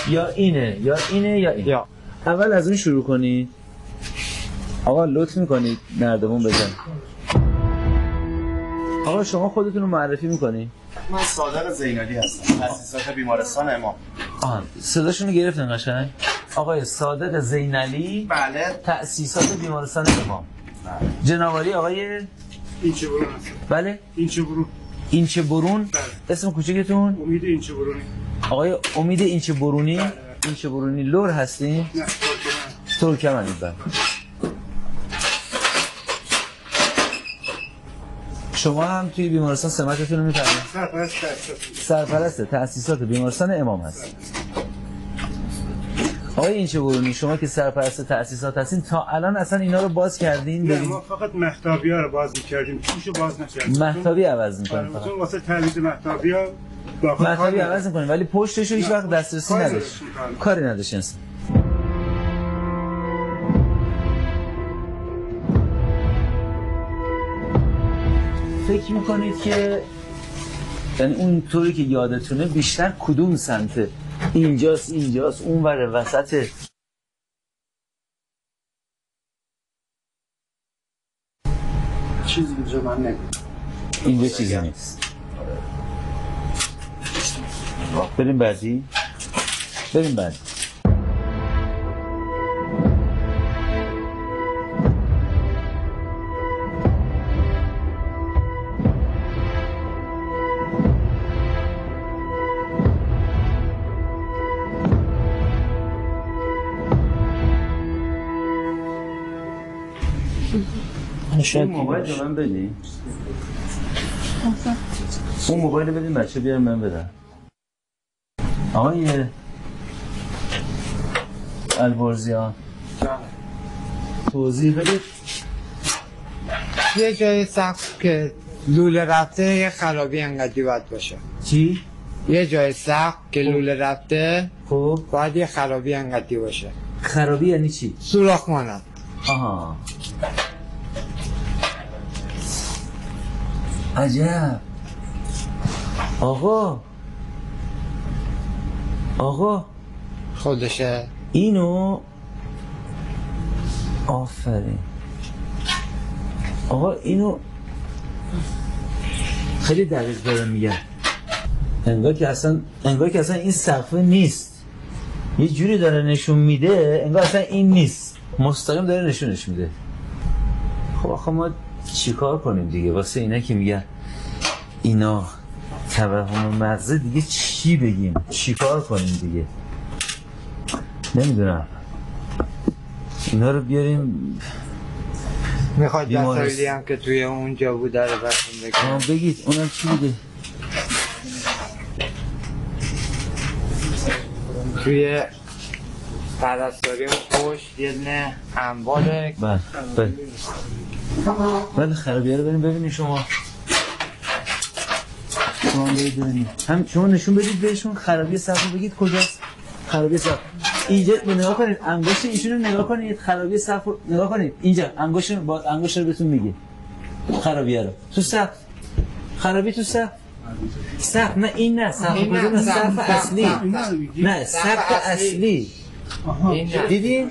یا اینه یا اینه یا این. یا اول از اون شروع کنید. آقا لطف میکنید نردبون بزن. آقا شما خودتون رو معرفی میکنید؟ من صادق زینالی هستم، تأسیسات بیمارستان امام. صداشون رو گرفتن قشنگ؟ آقای صادق زینالی. بله. تأسیسات بیمارستان امام. بله. جنابعالی آقای اینچه برون هستم. بله؟ اینچه برون. بله. اسم کوچکتون؟ امید اینچه برونی. آقای امید اینچه برونی. بله. اینچه برونی لور هستین؟ نه ترکمنی. بله. شما هم توی بیمارستان سمتتون رو می‌فرمایید؟ سرپرست تأسیسات بیمارستان امام هست. آقای اینچه برونی شما که سرپرست تأسیسات هستین تا الان اصلا اینا رو باز کردین؟ نه ما فقط مهتابی‌ها رو باز می‌کردیم، توشو باز نکردیم. مهتابی عوض می‌کنیم فقط. چون واسه تعویض مهتابی‌ها مهتابی عوض می‌کنیم ولی پشتش رو هیچ وقت دسترسی نداشت. کاری نداشت اصلا. فکر میکنید که یعنی اون طوری که یادتونه بیشتر کدوم سمته؟ اینجاست اون ور وسط؟ چیزی اینجا من نمیدونم. اینجا چیزی نیست. بریم بعدی. اون موبایل رو من بدین. اون موبایل رو بدین بچه بیارم من بدم. آقای البرزیان توضیح بدید. یه جای سقف که لوله رفته یه خرابی انقدی باید باشه. چی؟ یه جای سقف که لوله رفته خب باید یه خرابی انقدی باشه. خرابی یعنی چی؟ سوراخ مانند. آها عجب. آقا خودشه اینو آفرین. آقا اینو خیلی دقیق دارم میگم. انگار که اصلا این سقف نیست. یه جوری داره نشون میده انگار اصلا این نیست، مستقیم داره نشونش میده. خب آخه ما چیکار کنیم دیگه؟ واسه اینا که میگن اینا توهم مغزه دیگه چی بگیم؟ چیکار کنیم دیگه؟ نمیدونم. اینا رو بیاریم. میخواد دستایلی هم که توی اونجا بوده رو برسون بگید اونم چی بوده؟ توی پرستاری اون پشت یه دونه انباره. بله خرابیه رو بریم ببینید. شما برید ببینید. شما نشون بدید بهشون خرابی سقف رو بگید کجاست. خرابی سقف اینجا نگاه کنید. انگشت ایشون رو نگاه کنید. خرابی سقف رو نگاه کنید. اینجا انگشت رو بهتون میگه خرابیه رو. تو سقف خرابی، تو سقف نه این نه سقف کدوم؟ سقف اصلی. نه سقف اصلی. دیدین؟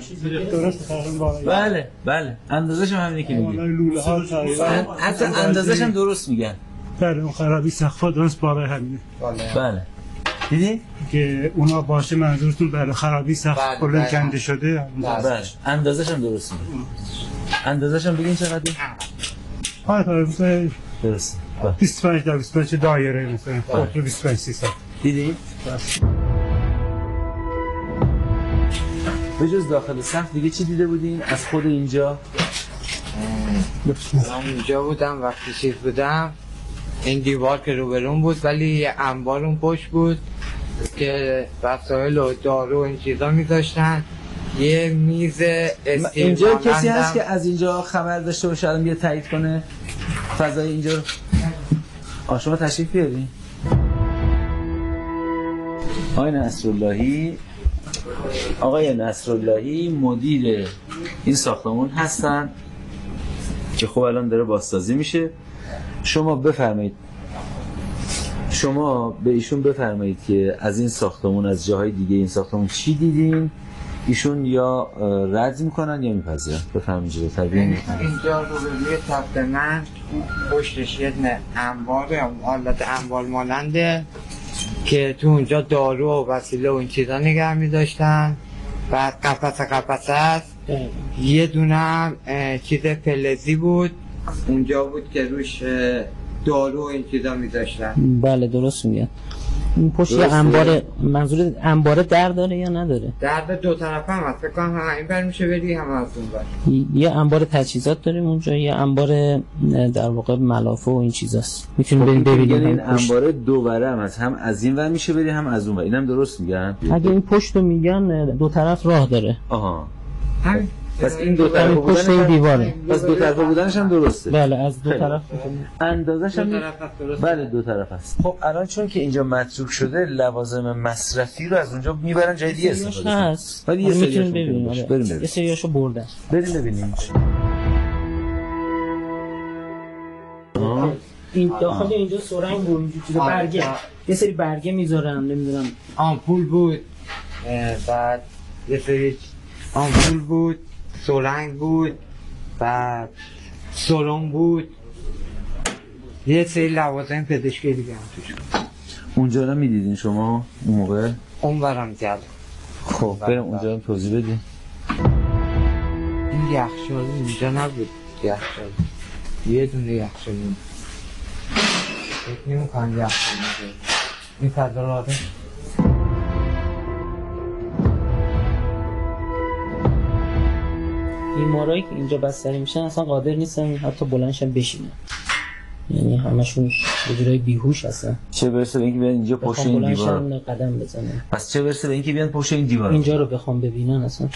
درست خرم بالایی. بله بله اندازش هم همینه که میگه. لوله ها تقریبا حتی اندازش هم درست میگن. بله اون خرابی سقفا درست بالای همینه. بله دیدی؟ که اونا باشه منظورتون بله خرابی سقف کلا کنده شده. بله اندازش هم درست میگه. اندازش هم بگین چقدر؟ مثلا درست 25 در 25 دایره مثلا قطر 25 300 دیدی؟ به جز داخل سقف دیگه چی دیده بودین از خود اینجا؟ من اینجا بودم وقتی چیز بودم این دیوار که روبرون بود ولی یه انبار اون پشت بود که وسایل و دارو و این چیزا میذاشتن. یه میز استیل اینجا کسی هست که از اینجا خبر داشته باشه الان بیا تایید کنه فضای اینجا رو؟ شما تشریف بیارین. آقای نصراللهی مدیر این ساختمان هستن که خب الان داره بازسازی میشه. شما به ایشون بفرمایید که از این ساختمان از جاهای دیگه این ساختمان چی دیدین، ایشون یا رد میکنن یا میپذیرن. بفرمایید بهتر ببینید. اینجا رو به روی تخت من پشتش یه انبار حالت انبار ماننده که تو اونجا دارو و وسیله و این چیزا نگه می‌داشتن. بعد قفسه است. یه دونه هم چیز فلزی بود اونجا بود که روش دارو و این چیزا می‌داشتن. بله درست میگه. این پشت انبار منظور انبار در داره یا نداره؟ در دو طرف هم هست. فکر کنم هم این بر میشه بری هم از اون بر. یه انبار تجهیزات داریم اونجا، یه انبار در واقع ملافه و این چیزاست. میتونیم بریم ببینیم. این انبار دو بره هم هست، هم از این ور میشه بری هم از اون ور. اینم درست میگن؟ اگه این پشت رو میگن دو طرف راه داره. آها. همین پس این دو طرف پشت این دیواره. پس دو طرف بودنش هم درسته. بله از دو طرف. اندازش هم بله دو طرف است. خب الان چون که اینجا متروک شده لوازم مصرفی رو از اونجا میبرن جای دیگه استفاده هست. ولی یه سریاشو ببینیم. یه سریاشو بردن. بریم ببینیم. این داخل اینجا سرنگ بود اینجوری چیزا برگه. یه سری برگه میذارن نمیدونم. آمپول بود. بعد یه سری آمپول بود. سرنگ بود، بعد سرم بود، یه سری لوازم پزشکی دیگه هم توش بود. اونجا رو میدیدین شما اون موقع؟ اون برم زیاد. خب بریم اونجا هم توضیح بدین. این یخچال اینجا نبود. یخچال یه دونه یخچال بود. فکر نمی‌کنم یخچال بود. این فضا بیمارایی که اینجا بستری میشن اصلا قادر نیستن حتی بلندشن بشینن، یعنی همشون به جورای بیهوش هستن. چه برسه به اینکه بیان اینجا پشت این دیوار قدم بزنن. پس چه برسه به اینکه بیان پشت این دیوار اینجا رو بخوام ببینن اصلا.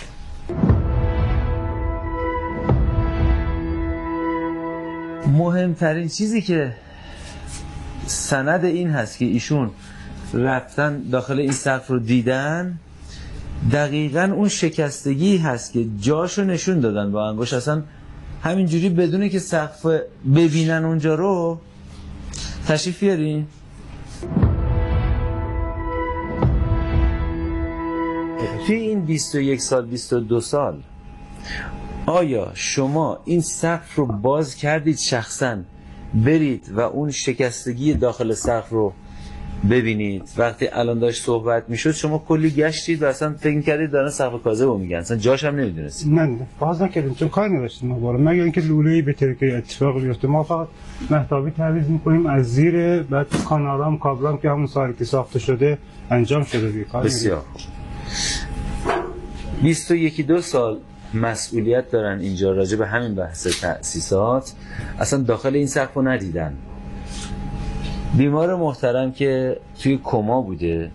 مهمترین چیزی که سند این هست که ایشون رفتن داخل این سقف رو دیدن دقیقاً اون شکستگی هست که جاشو نشون دادن با انگشت، اصلا همینجوری بدونه که سقف ببینن اونجا رو. تشریف بیارین. توی این 21 سال 22 سال آیا شما این سقف رو باز کردید شخصاً برید و اون شکستگی داخل سقف رو ببینید؟ وقتی الان داشت صحبت میشد شما کلی گشتید و اصلا فکر کردید دارن سقف کاذب میگن، اصلا جاش هم نمیدونستید؟ نه باز نکردیم چون کار نداشتیم ما بالا، مگر اینکه لوله‌ای به طریق اتفاق بیفته. ما فقط مهتابی تعویض میکنیم از زیر، بعد کانالام کابلام که همون سالی که ساخته شده انجام شده دیگه. بسیار 21-2 سال مسئولیت دارن اینجا راجع به همین بحث تأسیسات، اصلا داخل این سقف رو ندیدن. بیمار محترم که توی کما بوده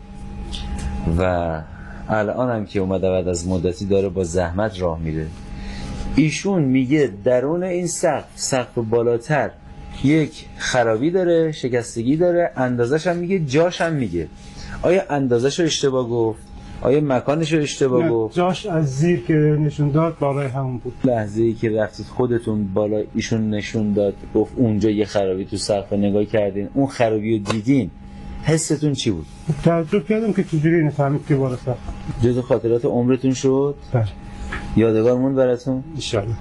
و الان هم که اومده بعد از مدتی داره با زحمت راه میره، ایشون میگه درون این سقف بالاتر یک خرابی داره، شکستگی داره، اندازش هم میگه، جاش هم میگه. آیا اندازش رو اشتباه گفت؟ آیا مکانش رو اشتباه گفت؟ جاش از زیر که نشون داد بالای همون بود. لحظه‌ای که رفتید خودتون بالا ایشون نشون داد گفت اونجا یه خرابی تو سقف نگاه کردین، اون خرابی رو دیدین، حستون چی بود؟ تعجب کردم که چجوری اینو فهمید که بالا ساخت. جزو خاطرات عمرتون شد؟ بله. یادگار موند براتون؟ انشالله.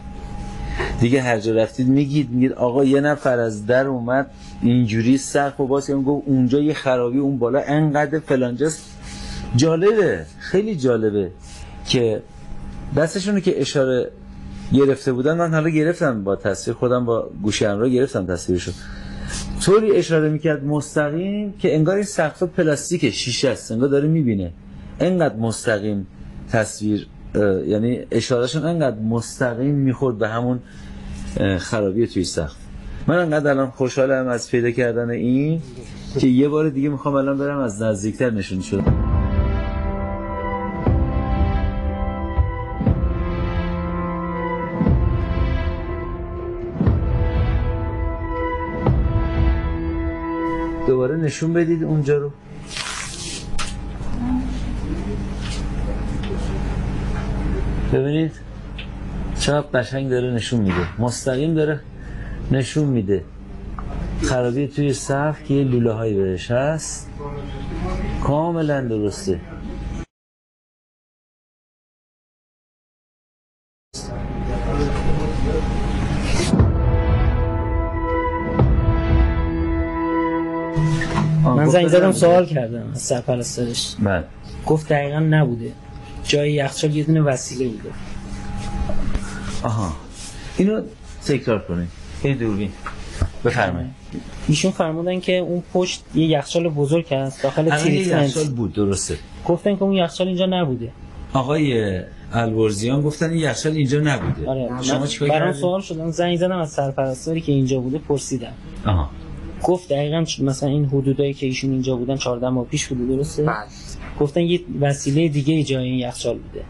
دیگه هر جا رفتید میگید آقا یه نفر از در اومد اینجوری سقف و باز کردن گفت اونجا یه خرابی اون بالا انقدر فلانجاست. جالبه، خیلی جالبه که دستشونو که اشاره گرفته بودن، من حالا گرفتم با تصویر خودم با گوشی همراه گرفتم تصویرشو، طوری اشاره میکرد مستقیم که انگار این سقف پلاستیک شیشه است، انگار داره میبینه. انقدر مستقیم تصویر، یعنی اشارهشون انقدر مستقیم میخورد به همون خرابی توی سقف. من انقدر الان خوشحالم از پیدا کردن این که یه بار دیگه میخوام الان برم از نزدیکتر نشون شدم. دوباره نشون بدید اونجا رو. ببینید چقدر قشنگ داره نشون میده، مستقیم داره نشون میده خرابی توی سقف که یه لوله هایی بهش هست. کاملا درسته. من زنگ زدم سوال کردم از سرپرستارش. بله. گفت دقیقا نبوده، جای یخچال یه دونه وسیله بوده. آها، اینو تکرار کنید. این دوربین بفرمایید. ایشون فرمودن که اون پشت یه یخچال بزرگ هست داخل تریتمنت. یخچال بود، درسته. گفتن که اون یخچال اینجا نبوده. آقای الورزیان گفتن این یخچال اینجا نبوده. آره. شما چیکار کردید؟ برام کردید؟ سوال شدم، زنگ زدم از سرپرستاری که اینجا بوده پرسیدم. آها. گفت دقیقاً مثلا این حدودایی که ایشون اینجا بودن 14 ماه پیش بوده، درسته؟ گفتن یه وسیله دیگه جای این یخچال بوده.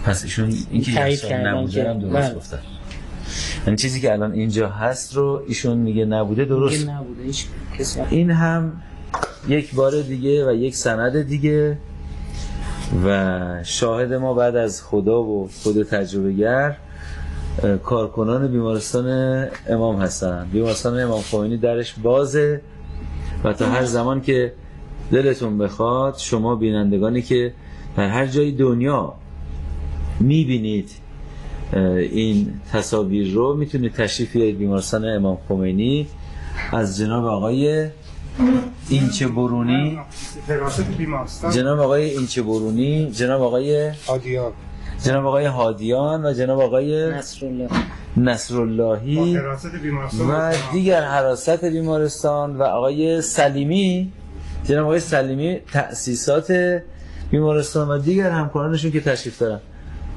پس ایشون اینکه یخچال نبوده هم درست گفتن. این چیزی که الان اینجا هست رو ایشون میگه نبوده، درست نبوده هیچ کسی. این هم یک بار دیگه و یک سند دیگه و شاهد ما بعد از خدا و خود تجربه‌گر کارکنان بیمارستان امام هستن. بیمارستان امام خمینی درش بازه و تا هر زمان که دلتون بخواد شما بینندگانی که در هر جای دنیا میبینید این تصاویر رو میتونید تشریف بیارید بیمارستان امام خمینی. از جناب آقای اینچه برونی، جناب آقای اینچه برونی، جناب آقای هادیان، جناب آقای هادیان و جناب آقای نصراللهی و دیگر حراست بیمارستان و آقای سلیمی، جناب آقای سلیمی تأسیسات بیمارستان و دیگر همکارانشون که تشریف دارن.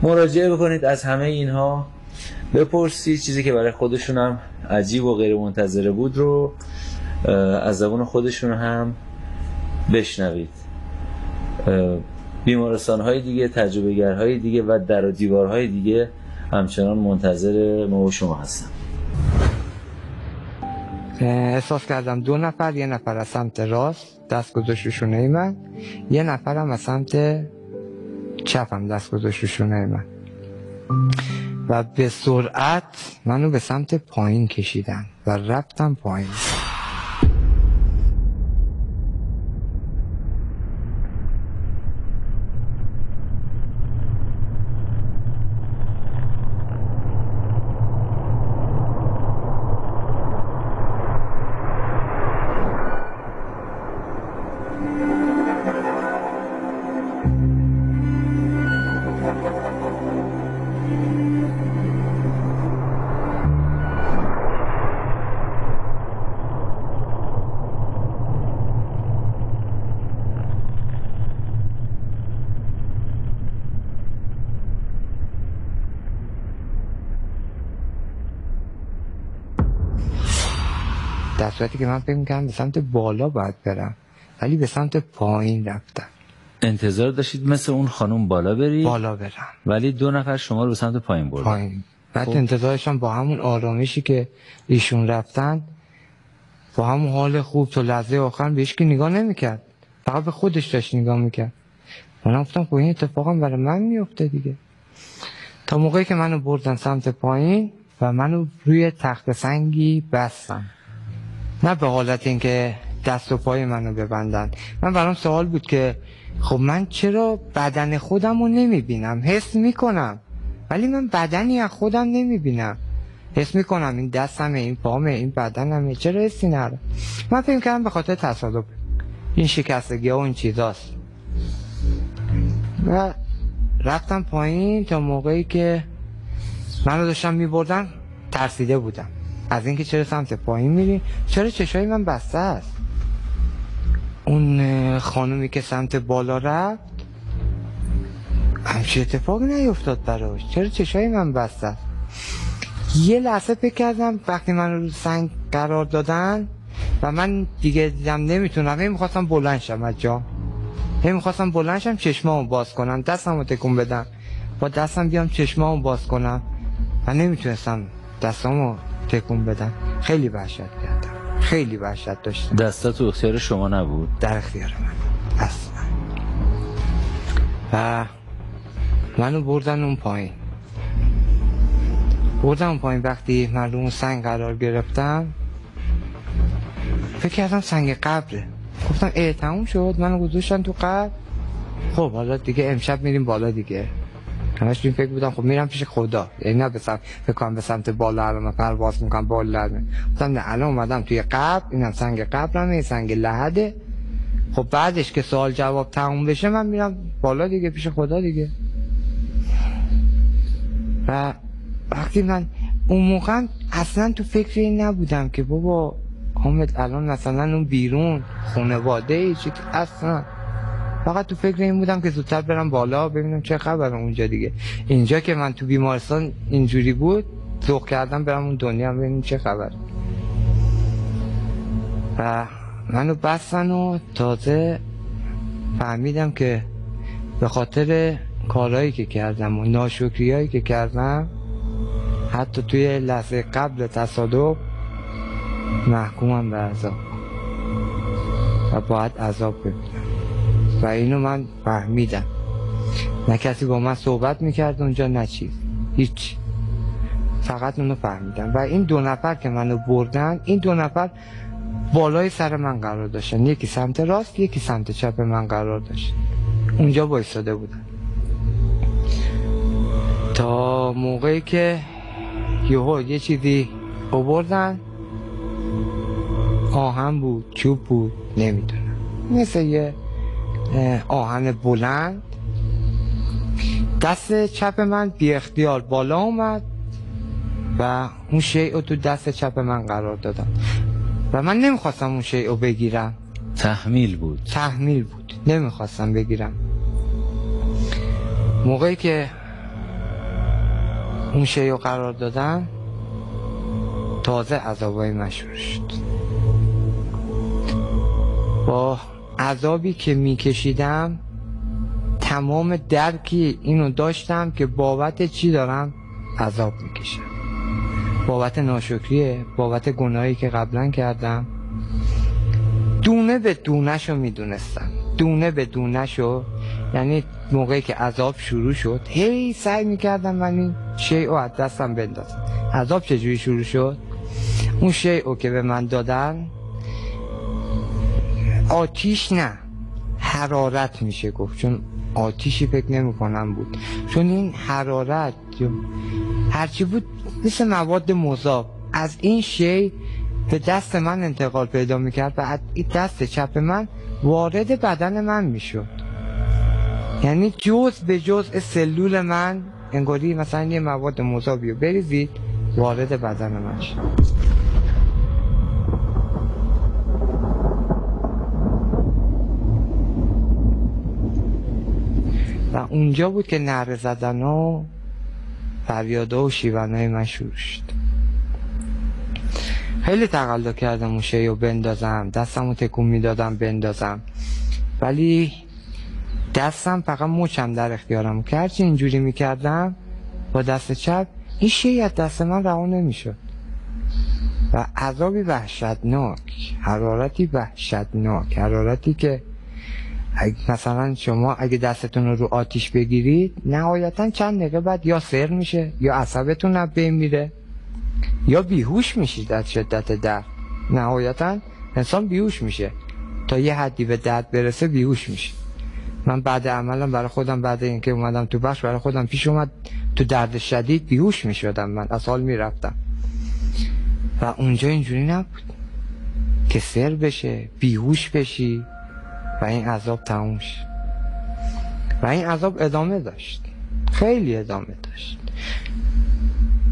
مراجعه بکنید، از همه اینها بپرسید، چیزی که برای خودشون هم عجیب و غیر منتظره بود رو از زبان خودشون هم بشنوید. بیمارستان‌های دیگه، تجربه‌گرهای دیگه و در و دیوارهای دیگه همچنان منتظر ما و شما هستن. احساس کردم 2 نفر، یه نفر از سمت راست دست گذاشت رو شونه من، یه نفرم از سمت چپم دست گذاشت رو شونه من و به سرعت منو به سمت پایین کشیدن و رفتم پایین. در صورتی که من فکر می‌کردم به سمت بالا باید برم ولی به سمت پایین رفتم. انتظار داشتید مثل اون خانم بالا برید؟ بالا برم ولی 2 نفر شما رو به سمت پایین بردن. پایین. بعد انتظارشم با همون آرامشی که ایشون رفتن، با همون حال خوب تا لحظه آخر بهش که نگاه نمی‌کرد، فقط به خودش داشت نگاه می‌کرد. من گفتم خب این اتفاقا برای من میفته دیگه. تا موقعی که منو بردن سمت پایین و منو روی تخت سنگی بستن، نه به حالت اینکه دست و پای منو ببندن. من برام سوال بود که خب من چرا بدن خودم رو نمیبینم؟ حس میکنم ولی من بدنی از خودم نمیبینم. حس میکنم این دستمه، این پامه، این بدنمه، چرا حسی ندارم؟ من فکر کردم به خاطر تصادف این شکستگی ها و این چیزاست. و رفتم پایین تا موقعی که منو داشتم میبردن ترسیده بودم از اینکه چرا سمت پایین میری، چرا چشای من بسته است. اون خانومی که سمت بالا رفت همچه اتفاقی نیفتاد براش، چرا چشای من بسته است. یه لحظه فکر کردم وقتی من رو سنگ قرار دادن و من دیگه دیدم نمیتونم، میخواستم بلند شم از جا، میخواستم بلند شم چشمامو باز کنم، دستمو تکون بدم، با دستم بیام چشمامو باز کنم و نمیتونستم دستامو تکون بدم. خیلی وحشت کردم، خیلی وحشت داشتم. دستا تو اختیار شما نبود؟ در اختیار من اصلا. و منو بردن اون پایین. وقتی من رو اون سنگ قرار گرفتم فکر کردم سنگ قبره. گفتم تموم شد، منو گذاشتن تو قبر، خب حالا دیگه امشب میریم بالا دیگه. همش این فکر بودم خب میرم پیش خدا، یعنی نه فکر کنم به سمت بالا الان پرواز میکنم بالا. گفتم نه، الان اومدم توی قبر، اینم سنگ قبرمه، این سنگ لحده، خب بعدش که سوال جواب تموم بشه من میرم بالا دیگه پیش خدا دیگه. و وقتی من اون موقع اصلا تو فکر این نبودم که بابا حامد الان مثلا اون بیرون خانواده ای چی، اصلا فقط تو فکر این بودم که زودتر برم بالا ببینم چه خبره اونجا دیگه. اینجا که من تو بیمارستان اینجوری بود ذوق کردم برم اون دنیا ببینم چه خبره. و منو بستن و تازه فهمیدم که به خاطر کارهایی که کردم و ناشکریایی که کردم حتی توی لحظه قبل تصادف محکومم به عذاب و باید عذاب ببینم. و اینو من فهمیدم، نه کسی با من صحبت میکرد اونجا نه چیز، هیچ، فقط اونو فهمیدم. و این 2 نفر که منو بردن، این 2 نفر بالای سر من قرار داشتن، یکی سمت راست یکی سمت چپ من قرار داشت، اونجا بایستاده بودن تا موقعی که یه چیزی آوردن، آهن بود چوب بود نمیدونم، مثل یه آهن بلند، دست چپ من بی اختیار بالا اومد و اون شیء رو تو دست چپ من قرار دادم و من نمیخواستم اون شیء رو بگیرم. تحمیل بود نمیخواستم بگیرم. موقعی که اون شیء رو قرار دادن تازه عذابای من شروع شد. با عذابی که میکشیدم تمام درکی اینو داشتم که بابت چی دارم عذاب میکشم، بابت ناشکریه، بابت گناهی که قبلا کردم. دونه به دونه شو میدونستم، دونه به دونه شو. یعنی موقعی که عذاب شروع شد هی سعی میکردم من این شیء رو از دستم بندازم. عذاب چجوری شروع شد؟ اون شیء رو که به من دادن آتیش نه حرارت میشه گفت، چون آتیشی فکر نمی کنم بود، چون این حرارت هرچی بود مثل مواد مذاب از این شیء به دست من انتقال پیدا میکرد و از دست چپ من وارد بدن من میشد. یعنی جز به جز سلول من انگاری مثلا یه مواد مذابی رو بریزید وارد بدن من شد. و اونجا بود که نعره زدن و فریادا و شیونای من شروع شد. خیلی تقلا کردم اون شیء رو بندازم، دستم رو تکون میدادم بندازم، ولی دستم فقط مچم در اختیارم که هرچی اینجوری میکردم با دست چپ این شیء از دست من رها نمیشد. و عذابی وحشتناک، حرارتی وحشتناک، حرارتی که مثلا شما اگه دستتون رو آتیش بگیرید نهایتا چند دقیقه بعد یا سر میشه یا عصبتون از بین میره یا بیهوش میشید از شدت درد. نهایتا انسان بیهوش میشه، تا یه حدی به درد برسه بیهوش میشه. من بعد عملم برای خودم، بعد اینکه اومدم تو بخش، برای خودم پیش اومد تو درد شدید بیهوش میشدم، من از حال میرفتم. و اونجا اینجوری نبود که سر بشه، بیهوش بشی و این عذاب تموم شه. و این عذاب ادامه داشت، خیلی ادامه داشت.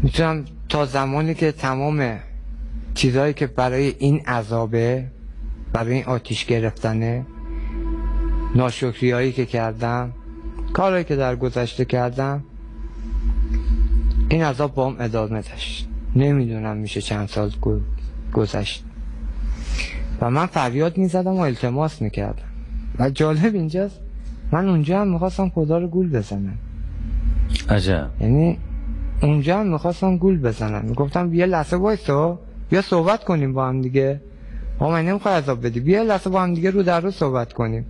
میتونم تا زمانی که تمام چیزهایی که برای این عذابه، برای این آتیش گرفتنه، ناشکریایی که کردم، کارهایی که در گذشته کردم، این عذاب با هم ادامه داشت. نمیدونم میشه چند سال گذشت و من فریاد میزدم و التماس میکردم. و جالب اینجاست من اونجا هم میخواستم خدا رو گول بزنم. عجب. یعنی اونجا هم میخواستم گول بزنم، میگفتم بیا لحظه وایسا، بیا صحبت کنیم با هم دیگه، من نمیخوای عذاب بدی، بیا لحظه با هم دیگه رو در رو صحبت کنیم.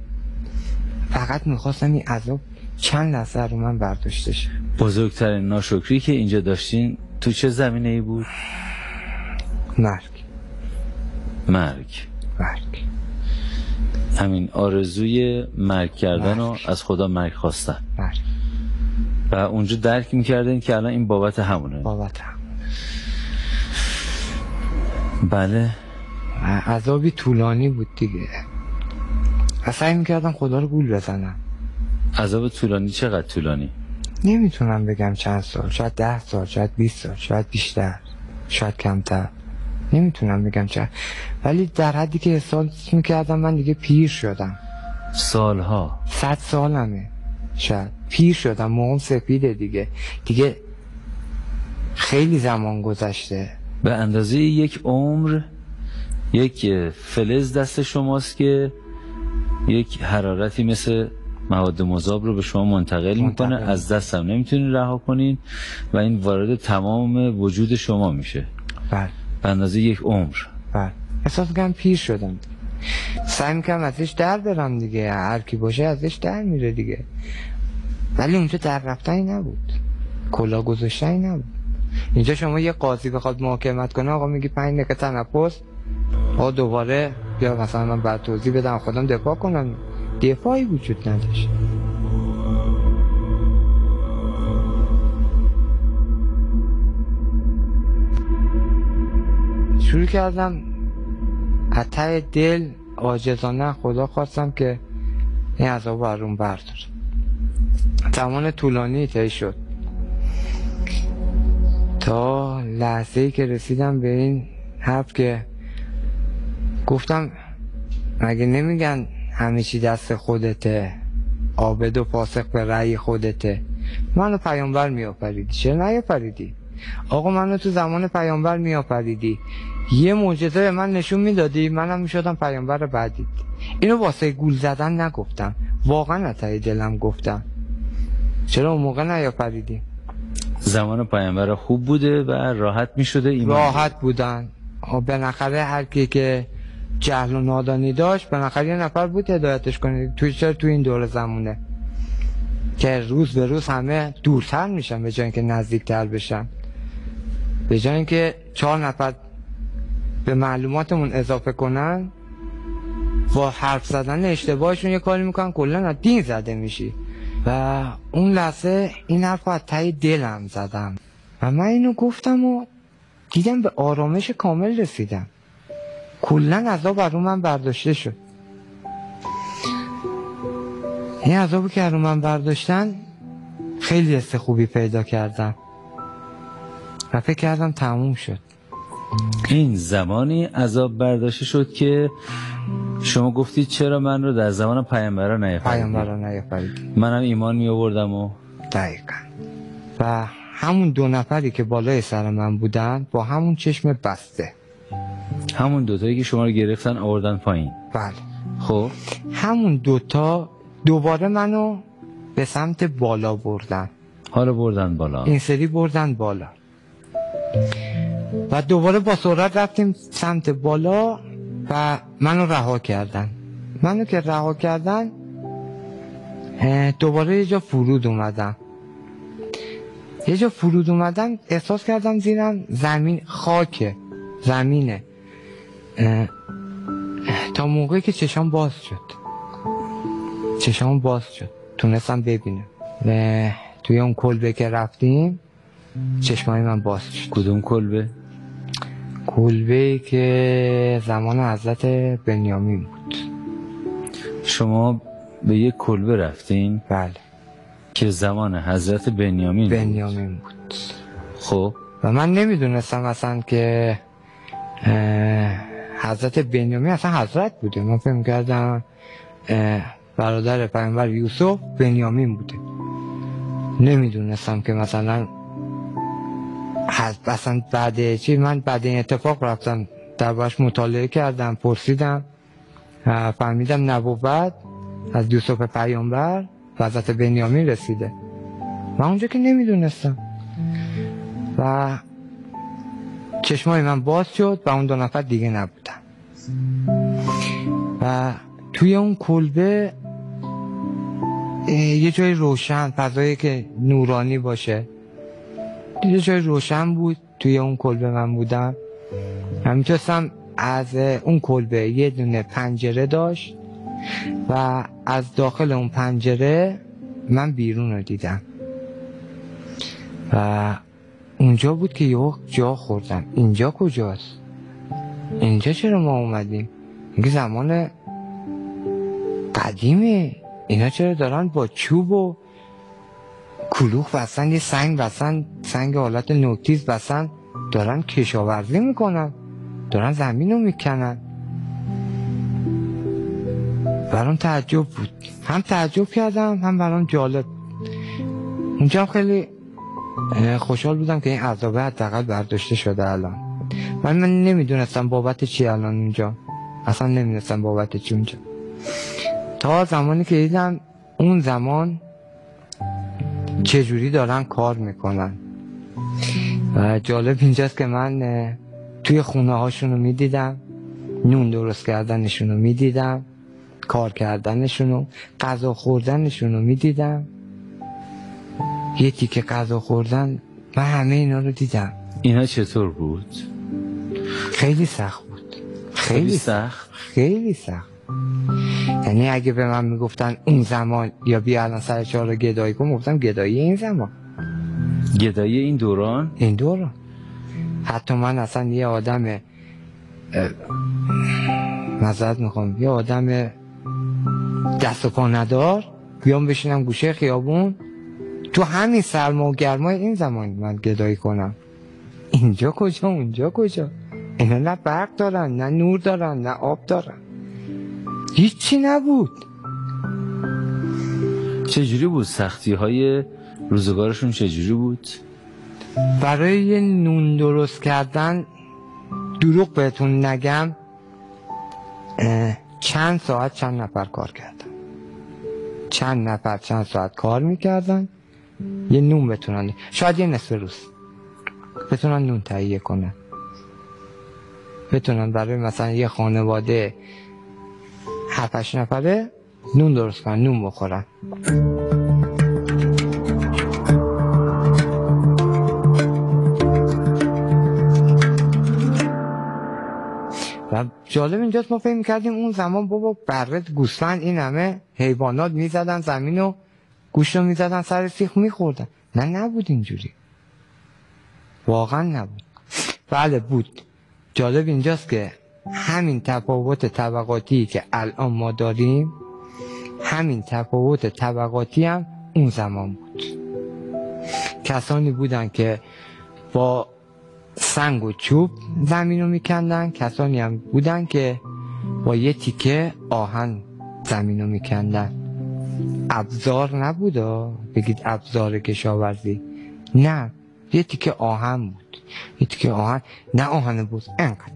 فقط میخواستم این عذاب چند لحظه رو من برداشته شه. بزرگترین ناشکری که اینجا داشتین تو چه زمینه ای بود؟ مرگ. همین آرزوی مرگ کردن و از خدا مرگ خواستن. و اونجا درک میکردین که الان این بابت همونه. بابت همونه. بله. عذابی طولانی بود دیگه. سعی میکردم خدا رو گول بزنم. عذاب طولانی چقدر طولانی؟ نمیتونم بگم چند سال، شاید 10 سال، شاید 20 سال، شاید بیشتر، شاید کمتر، نمیتونم بگم چند، ولی در حدی که احساس میکردم من دیگه پیر شدم. سالها 100 سالمه، شاید پیر شدم، موام سفیده دیگه خیلی زمان گذشته. به اندازه یک عمر یک فلز دست شماست که یک حرارتی مثل مواد مذاب رو به شما منتقل میکنه، از دست هم نمیتونین رها کنین و این وارد تمام وجود شما میشه. بله. به اندازه یک عمر. بله. احساس میکنم پیر شدم. سعی میکنم ازش در برم دیگه، هر کی باشه ازش در میره دیگه. ولی اونجا در رفتنی نبود، کلا گذاشتنی نبود. اینجا شما یه قاضی بخواد محاکمت کنه، آقا میگی 5 دقیقه تنفس، دوباره بیا مثلا من بعد توضیح بدم، خودم دفاع کنم. دفاعی وجود نداشت. شروع کردم از ته دل عاجزانه خدا خواستم که این عذاب رو برام بردار. زمان طولانی طی شد تا لحظه‌ای که رسیدم به این حرف که گفتم مگه نمیگن همه چی دست خودته، عابد و فاسق به رأی خودته. منو پیامبر میآفریدی، چرا نیافریدی؟ آقا منو تو زمان پیامبر میآفریدی، یه معجزه به من نشون میدادی، منم میشدم پیامبر بعدی. اینو واسه گول زدن نگفتم، واقعا از ته دلم گفتم. چرا اون موقع نیافریدی؟ زمان پیامبر خوب بوده و راحت میشده ایمان. راحت بودن. بالاخره هر کی که جهل و نادانی داشت، بالاخره یه نفر بود هدایتش کنه. چرا تو این دوره زمونه که روز به روز همه دورتر میشن به جای اینکه نزدیکتر بشن، به جای اینکه 4 نفر به معلوماتمون اضافه کنن، با حرف زدن اشتباهشون یه کاری میکنن کلا از دین زده میشی. و اون لحظه این حرف از ته دلم زدم و من اینو گفتم و دیدم به آرامش کامل رسیدم. کلن عذاب رو من برداشته شد. این عذابی که رو من برداشتن خیلی حس خوبی پیدا کردم و فکر کردم تموم شد. این زمانی عذاب برداشته شد که شما گفتید چرا من رو در زمان پیامبرا نیافریدی؟ منم ایمان می آوردم و دقیقاً. و همون 2 نفری که بالای سر من بودن با همون چشم بسته، همون 2 تایی که شما رو گرفتن آوردن پایین. بله. خب همون 2 تا دوباره منو به سمت بالا بردن. حالا بردن بالا، این سری بردن بالا و دوباره با سرعت رفتیم سمت بالا و منو رها کردن. منو که رها کردن دوباره یه جا فرود اومدم. احساس کردم زیرم زمین، خاکه، زمینه. تا موقعی که چشام باز شد تونستم ببینم و توی اون کلبه که رفتیم چشمای من باز شد. کدوم کلبه؟ کلبه‌ای که زمان حضرت بنیامین بود. شما به یک کلبه رفتین؟ بله. که زمان حضرت بنیامین بود. خب و من نمیدونستم اصلا که حضرت بنیامین اصلا حضرت بوده. من فکر می‌کردم برادر پیامبر یوسف بنیامین بوده. نمیدونستم که مثلا اصلا من بعد این اتفاق رفتم دربارش مطالعه کردم، پرسیدم، فهمیدم نبوت از یوسف پیامبر و حضرت بنیامین رسیده. من اونجا که نمیدونستم و چشمای من باز شد و اون 2 نفر دیگه نبودن و توی اون کلبه یه جای روشن، فضایی که نورانی باشه، یه جای روشن بود. توی اون کلبه من بودم و میتونستم از اون کلبه یه دونه پنجره داشت و از داخل اون پنجره من بیرون رو دیدم و اونجا بود که یه جا خوردم. اینجا کجاست؟ اینجا چرا ما اومدیم؟ اینکه زمان قدیمه. اینا چرا دارن با چوب و کلوخ بستن، یه سنگ بستن، سنگ حالت نوکتیز بستن، دارن کشاورزی میکنن، دارن زمین رو میکنن. برام تعجب بود، هم تعجب کردم هم برام جالب. اونجا خیلی خوشحال بودم که این عذابه حداقل برداشته شده. الان من نمیدونستم بابت چی الان اونجا، اصلا نمیدونستم بابت چی اونجا، تا زمانی که دیدم اون زمان چجوری دارن کار میکنن. و جالب اینجاست که من توی خونه هاشونو میدیدم، نون درست کردنشونو میدیدم، کار کردنشونو، غذا خوردنشونو میدیدم. یه تیکه غذا خوردن، من همه اینا رو دیدم. اینا چطور بود؟ خیلی سخت بود. خیلی سخت؟ خیلی سخت. یعنی اگه به من میگفتن اون زمان یا بیا الان سر 4 رو گدایی کن، گفتم گدایی این زمان، گدایی این دوران. حتی من اصلا یه آدم معذرت میخوام، یه آدم دست و پا ندار بیام بشینم گوشه خیابون تو همین سرما و گرمای این زمان من گدایی کنم؟ اینجا کجا اونجا کجا؟ اینا نه برق دارن، نه نور دارن، نه آب دارن، هیچی نبود. چجوری بود؟ سختی های روزگارشون چجوری بود؟ برای یه نون درست کردن، دروغ بهتون نگم، چند ساعت چند نفر کار کردن، چند نفر چند ساعت کار میکردن یه نون بتونن، شاید یه نصف روز بتونن نون تهیه کنن، بتونن برای مثلا یه خانواده 7-8 نفره نون درست کنن، نون بخورن. و جالب اینجاست ما فکر می‌کردیم اون زمان بابا بره گوسفند این همه حیوانات میزدن زمین و گوشت رو میزدن سر سیخ میخوردن. نه نبود اینجوری، واقعا نبود. بله بود. جالب اینجاست که همین تفاوت طبقاتی که الان ما داریم، همین تفاوت طبقاتی هم اون زمان بود. کسانی بودن که با سنگ و چوب زمین رو میکندن، کسانی هم بودن که با یه تیکه آهن زمین رو میکندن. ابزار نبود بگید ابزار کشاورزی، نه، یه تیکه آهن بود، یه تیکه آهن، نه آهن بود، انقدر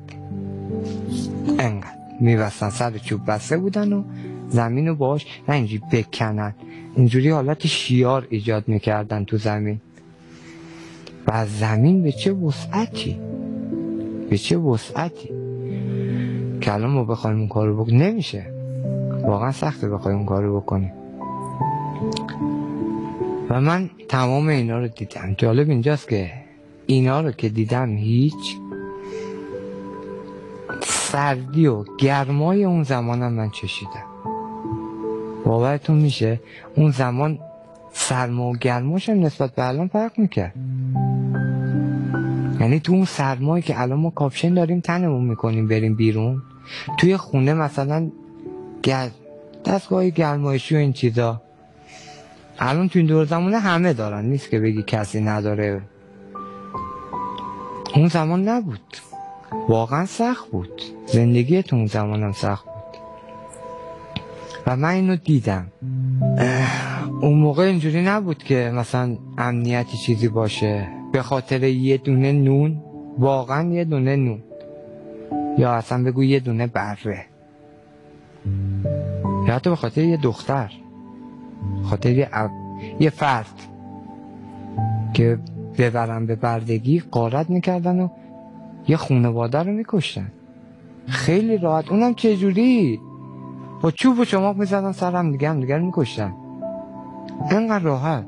میبستن سر چوب بسته بودن و زمین رو باش نه اینجوری بکنن، اینجوری حالت شیار ایجاد میکردن تو زمین. و زمین به چه وسعتی، به چه وسعتی که الان ما بخوایم اون کارو بکنیم نمیشه، واقعا سخته بخوایم اون کارو بکنیم. و من تمام اینا رو دیدم. جالب اینجاست که اینا رو که دیدم هیچ سردی و گرمای اون زمانم من چشیدم. باورتون میشه اون زمان سرما و گرماش هم نسبت به الان فرق میکرد. یعنی تو اون سرمایی که الان ما کاپشن داریم تنمون میکنیم بریم بیرون، توی خونه مثلا دستگاه گرمایشی و این چیزا الان تو این دور زمانه همه دارن، نیست که بگی کسی نداره. اون زمان نبود، واقعا سخت بود، زندگی تو اون زمان هم سخت بود و من اینو دیدم. اون موقع اینجوری نبود که مثلا امنیتی چیزی باشه به خاطر یه دونه نون، واقعا یه دونه نون، یا اصلا بگو یه دونه بره، یا حتی به خاطر یه دختر، خاطر یه فرد که ببرن به بردگی غارت میکردن و یه خانواده رو میکشتن خیلی راحت. اونم چجوری؟ با چوب و چماق میزدن سر هم دیگر میکشتن، اینقدر راحت.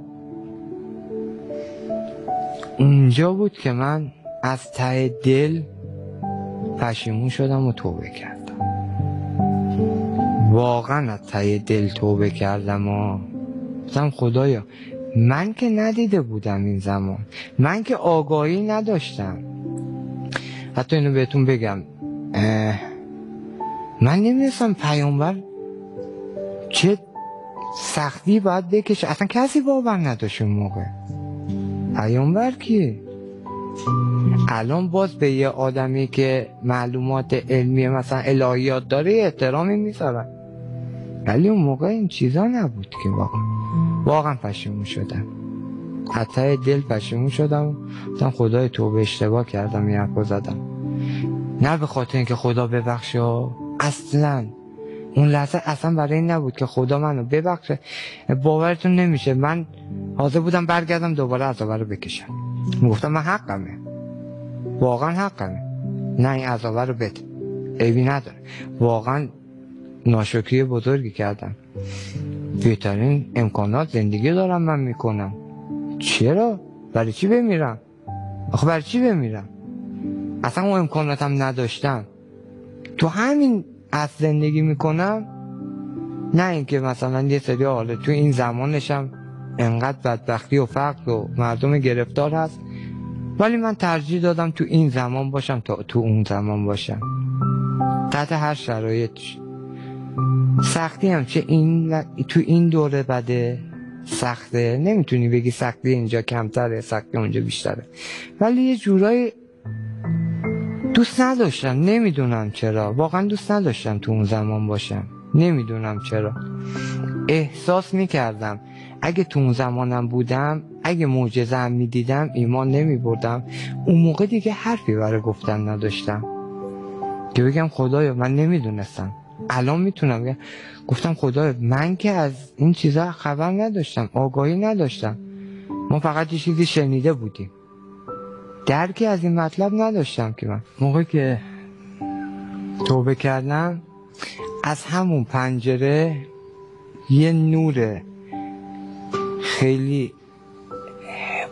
اونجا بود که من از ته دل پشیمون شدم و توبه کردم، واقعا از ته دل توبه کردم و گفتم خدایا من که ندیده بودم این زمان، من که آگاهی نداشتم. حتی اینو بهتون بگم، من نمیدونستم پیامبر چه سختی باید بکشه، اصلا کسی باور نداشت اون موقع. پیامبر کی؟ الان باز به یه آدمی که معلومات علمی مثلا الهیات داره احترامی میذارن، ولی اون موقع این چیزا نبود که واقعا پشیمون شدم، حتی دل پشیمون شدم، گفتم خدای توبه اشتباه کردم یه حرفو زدم، نه به خاطر اینکه خدا ببخشه، اصلا اون لحظه اصلا برای این نبود که خدا منو ببخشه. باورتون نمیشه من حاضر بودم برگردم دوباره عذاب رو بکشم، گفتم من حقمه، واقعا حقمه، نه این عذاب رو بده، عیبی نداره، واقعا ناشکری بزرگی کردم، بهترین امکانات زندگی دارم من میکنم، چرا؟ برای چی بمیرم؟ آخه برای چی بمیرم؟ اصلا اون امکاناتم نداشتم، تو همین از زندگی میکنم، نه اینکه مثلا یه سری حالا تو این زمانشم انقدر بدبختی و فقر و مردم گرفتار هست، ولی من ترجیح دادم تو این زمان باشم تا تو اون زمان باشم، تحت هر شرایطش. سختی هم چه این تو این دوره بده سخته، نمیتونی بگی سختی اینجا کمتره سختی اونجا بیشتره، ولی یه جورایی دوست نداشتم، نمیدونم چرا، واقعا دوست نداشتم تو اون زمان باشم، نمیدونم چرا. احساس میکردم اگه تو اون زمانم بودم، اگه معجزه هم میدیدم ایمان نمیبردم، اون موقع دیگه حرفی برای گفتن نداشتم که بگم خدایا من نمیدونستم، الان میتونم بگم گفتم خدایا من که از این چیزا خبر نداشتم، آگاهی نداشتم، ما فقط یه چیزی شنیده بودیم، درکی از این مطلب نداشتم. که من موقعی که توبه کردم از همون پنجره یه نور خیلی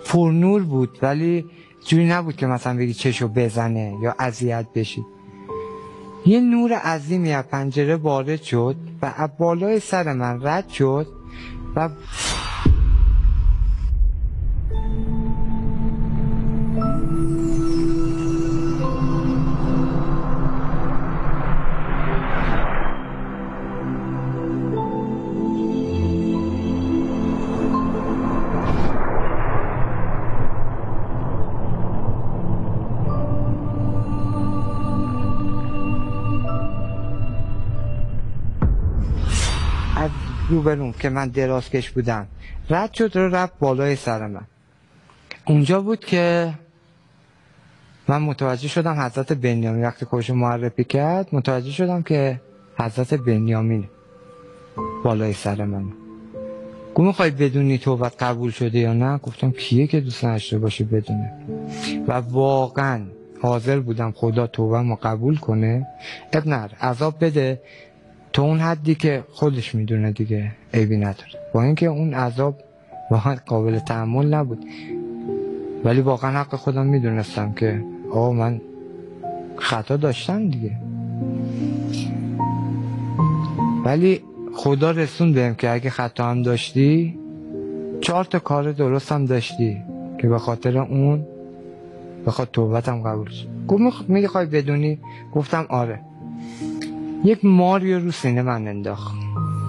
پر نور بود، ولی جوری نبود که مثلا بگی چشو بزنه یا اذیت بشی، یه نور عظیمی از پنجره وارد شد و از بالای سر من رد شد و روبروم که من درازکش بودم رد شد و رفت بالای سر من. اونجا بود که من متوجه شدم حضرت بنیامین، وقتی خودشو معرفی کرد متوجه شدم که حضرت بنیامین بالای سر من. گفت میخوای بدونی توبت قبول شده یا نه؟ گفتم کیه که دوست نداشته باشه بدونه، و واقعا حاضر بودم خدا توبه‌مو قبول کنه، اب نره عذاب بده تو اون حدی که خودش میدونه دیگه، عیبی نداره، با اینکه اون عذاب واقعا قابل تحمل نبود، ولی واقعا حق خودم میدونستم که آقا من خطا داشتم دیگه، ولی خدا رسون بهم که اگه خطا هم داشتی 4 تا کار درست هم داشتی که به خاطر اون بخواد توبتم قبول شد. گفت میخوای بدونی؟ گفتم آره. یک ماری رو سینه من انداخت،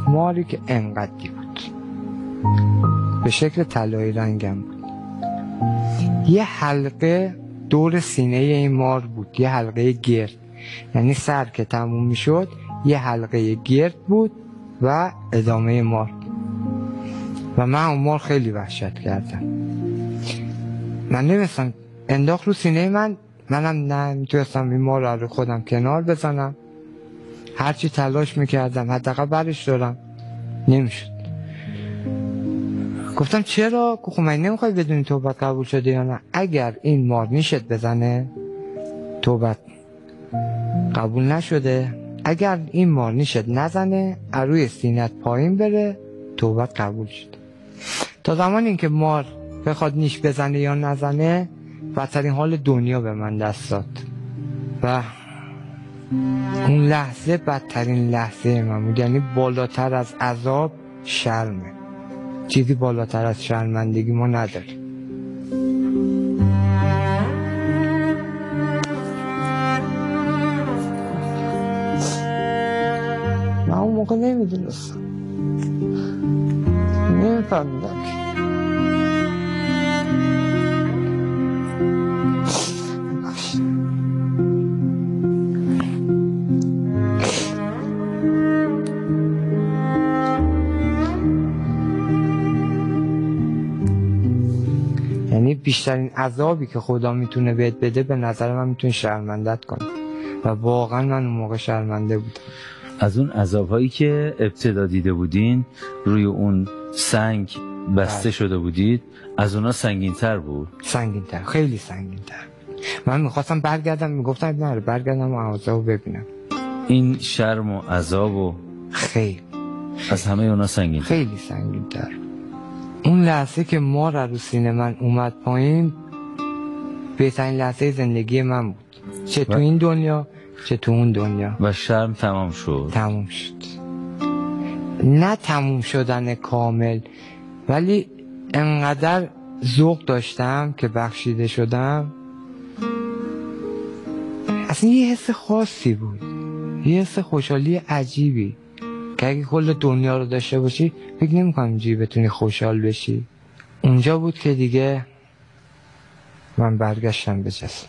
ماری که انقدری بود، به شکل طلایی رنگم بود. یه حلقه دور سینه این مار بود، یه حلقه گرد، یعنی سر که تموم میشد یه حلقه گرد بود و ادامه مار. و من اون مار خیلی وحشت کردم. من نمیستم انداخت رو سینه منم نمیتونستم این مار رو خودم کنار بزنم. هرچی تلاش میکردم حداقل برش دارم، نمیشد. گفتم چرا؟ گفتم من نمیخوای بدونی توبت قبول شده یا نه؟ اگر این مار نیشت بزنه توبت قبول نشده، اگر این مار نیشت نزنه روی سینت پایین بره توبت قبول شد. تا زمانی این که مار بخواد نیش بزنه یا نزنه بدترین حال دنیا به من دست داد و اون لحظه بدترین لحظه من بود. یعنی بالاتر از عذاب شرمه، چیزی بالاتر از شرمندگی ما نداریم. من اون موقع نمیدونستم، نمیفهمیدم. یعنی بیشترین عذابی که خدا میتونه بهت بده به نظر من میتونه شرمندت کنه و واقعا من اون موقع شرمنده بودم. از اون عذابهایی که ابتدا دیده بودین روی اون سنگ بسته شده بودید، از اونا سنگین‌تر بود؟ سنگین‌تر، خیلی سنگین‌تر. من میخواستم برگردم، میگفتم نه برگردم و عذابو ببینم. این شرم و عذاب و خیلی از همه اونا سنگین، خیلی سنگین‌تر. اون لحظه که مار رو سینه من اومد پایین بهترین لحظه زندگی من بود، چه تو این دنیا چه تو اون دنیا. و شرم تمام شد؟ تمام شد. نه تموم شدن کامل، ولی انقدر ذوق داشتم که بخشیده شدم. اصلا یه حس خاصی بود، یه حس خوشحالی عجیبی که اگه کل دنیا رو داشته باشی فکر نمی‌کنم اینجوری بتونی خوشحال بشی. اونجا بود که دیگه من برگشتم به جسم.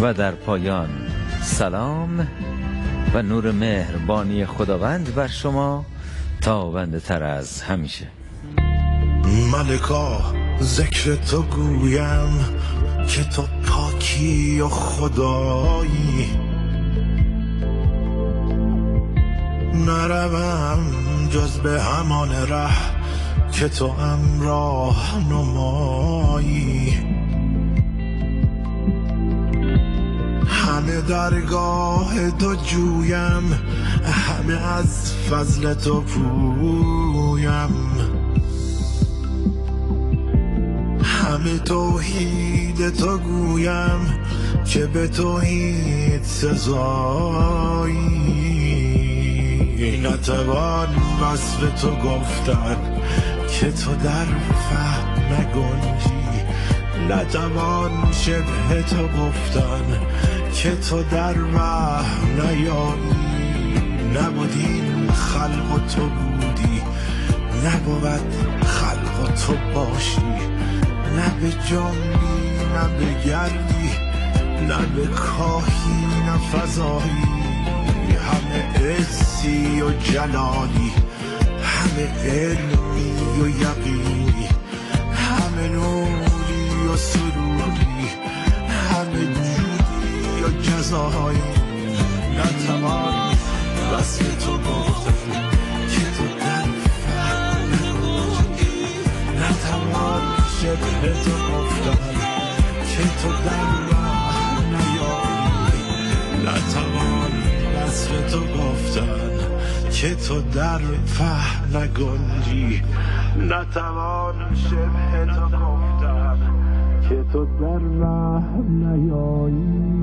و در پایان سلام و نور مهربانی خداوند بر شما تابنده تر از همیشه. ملکا ذکر تو گویم که تو پاکی و خدایی، نروم جز به همان ره که تو امراه نمایی. همه درگاه تو جویم، همه از فضل تو پویم، همه توحید تو گویم که به توحید سزایی. نتوان وصف تو گفتن که تو در فهم نگنجی، نتوان شبه تو گفتن که تو در وهم نیایی. نبودین خلق و تو بودی، نبود خلق و تو باشی، نه به جنبی نه به گردی، نه به کاهی نه فضایی. همه عزی و جلالی، همه علمی و یقینی، همه نوری و سروری، همه جودی و جزایی. نتوان وصف تو گفتن که تو در فهم نگنجی، نتوان شبه تو گفتن که تو در وهم نیایی. نتوان وصف تو گفتن که تو در فهم نگنجی، نتوان شبه تو گفتن که تو در وهم نیایی.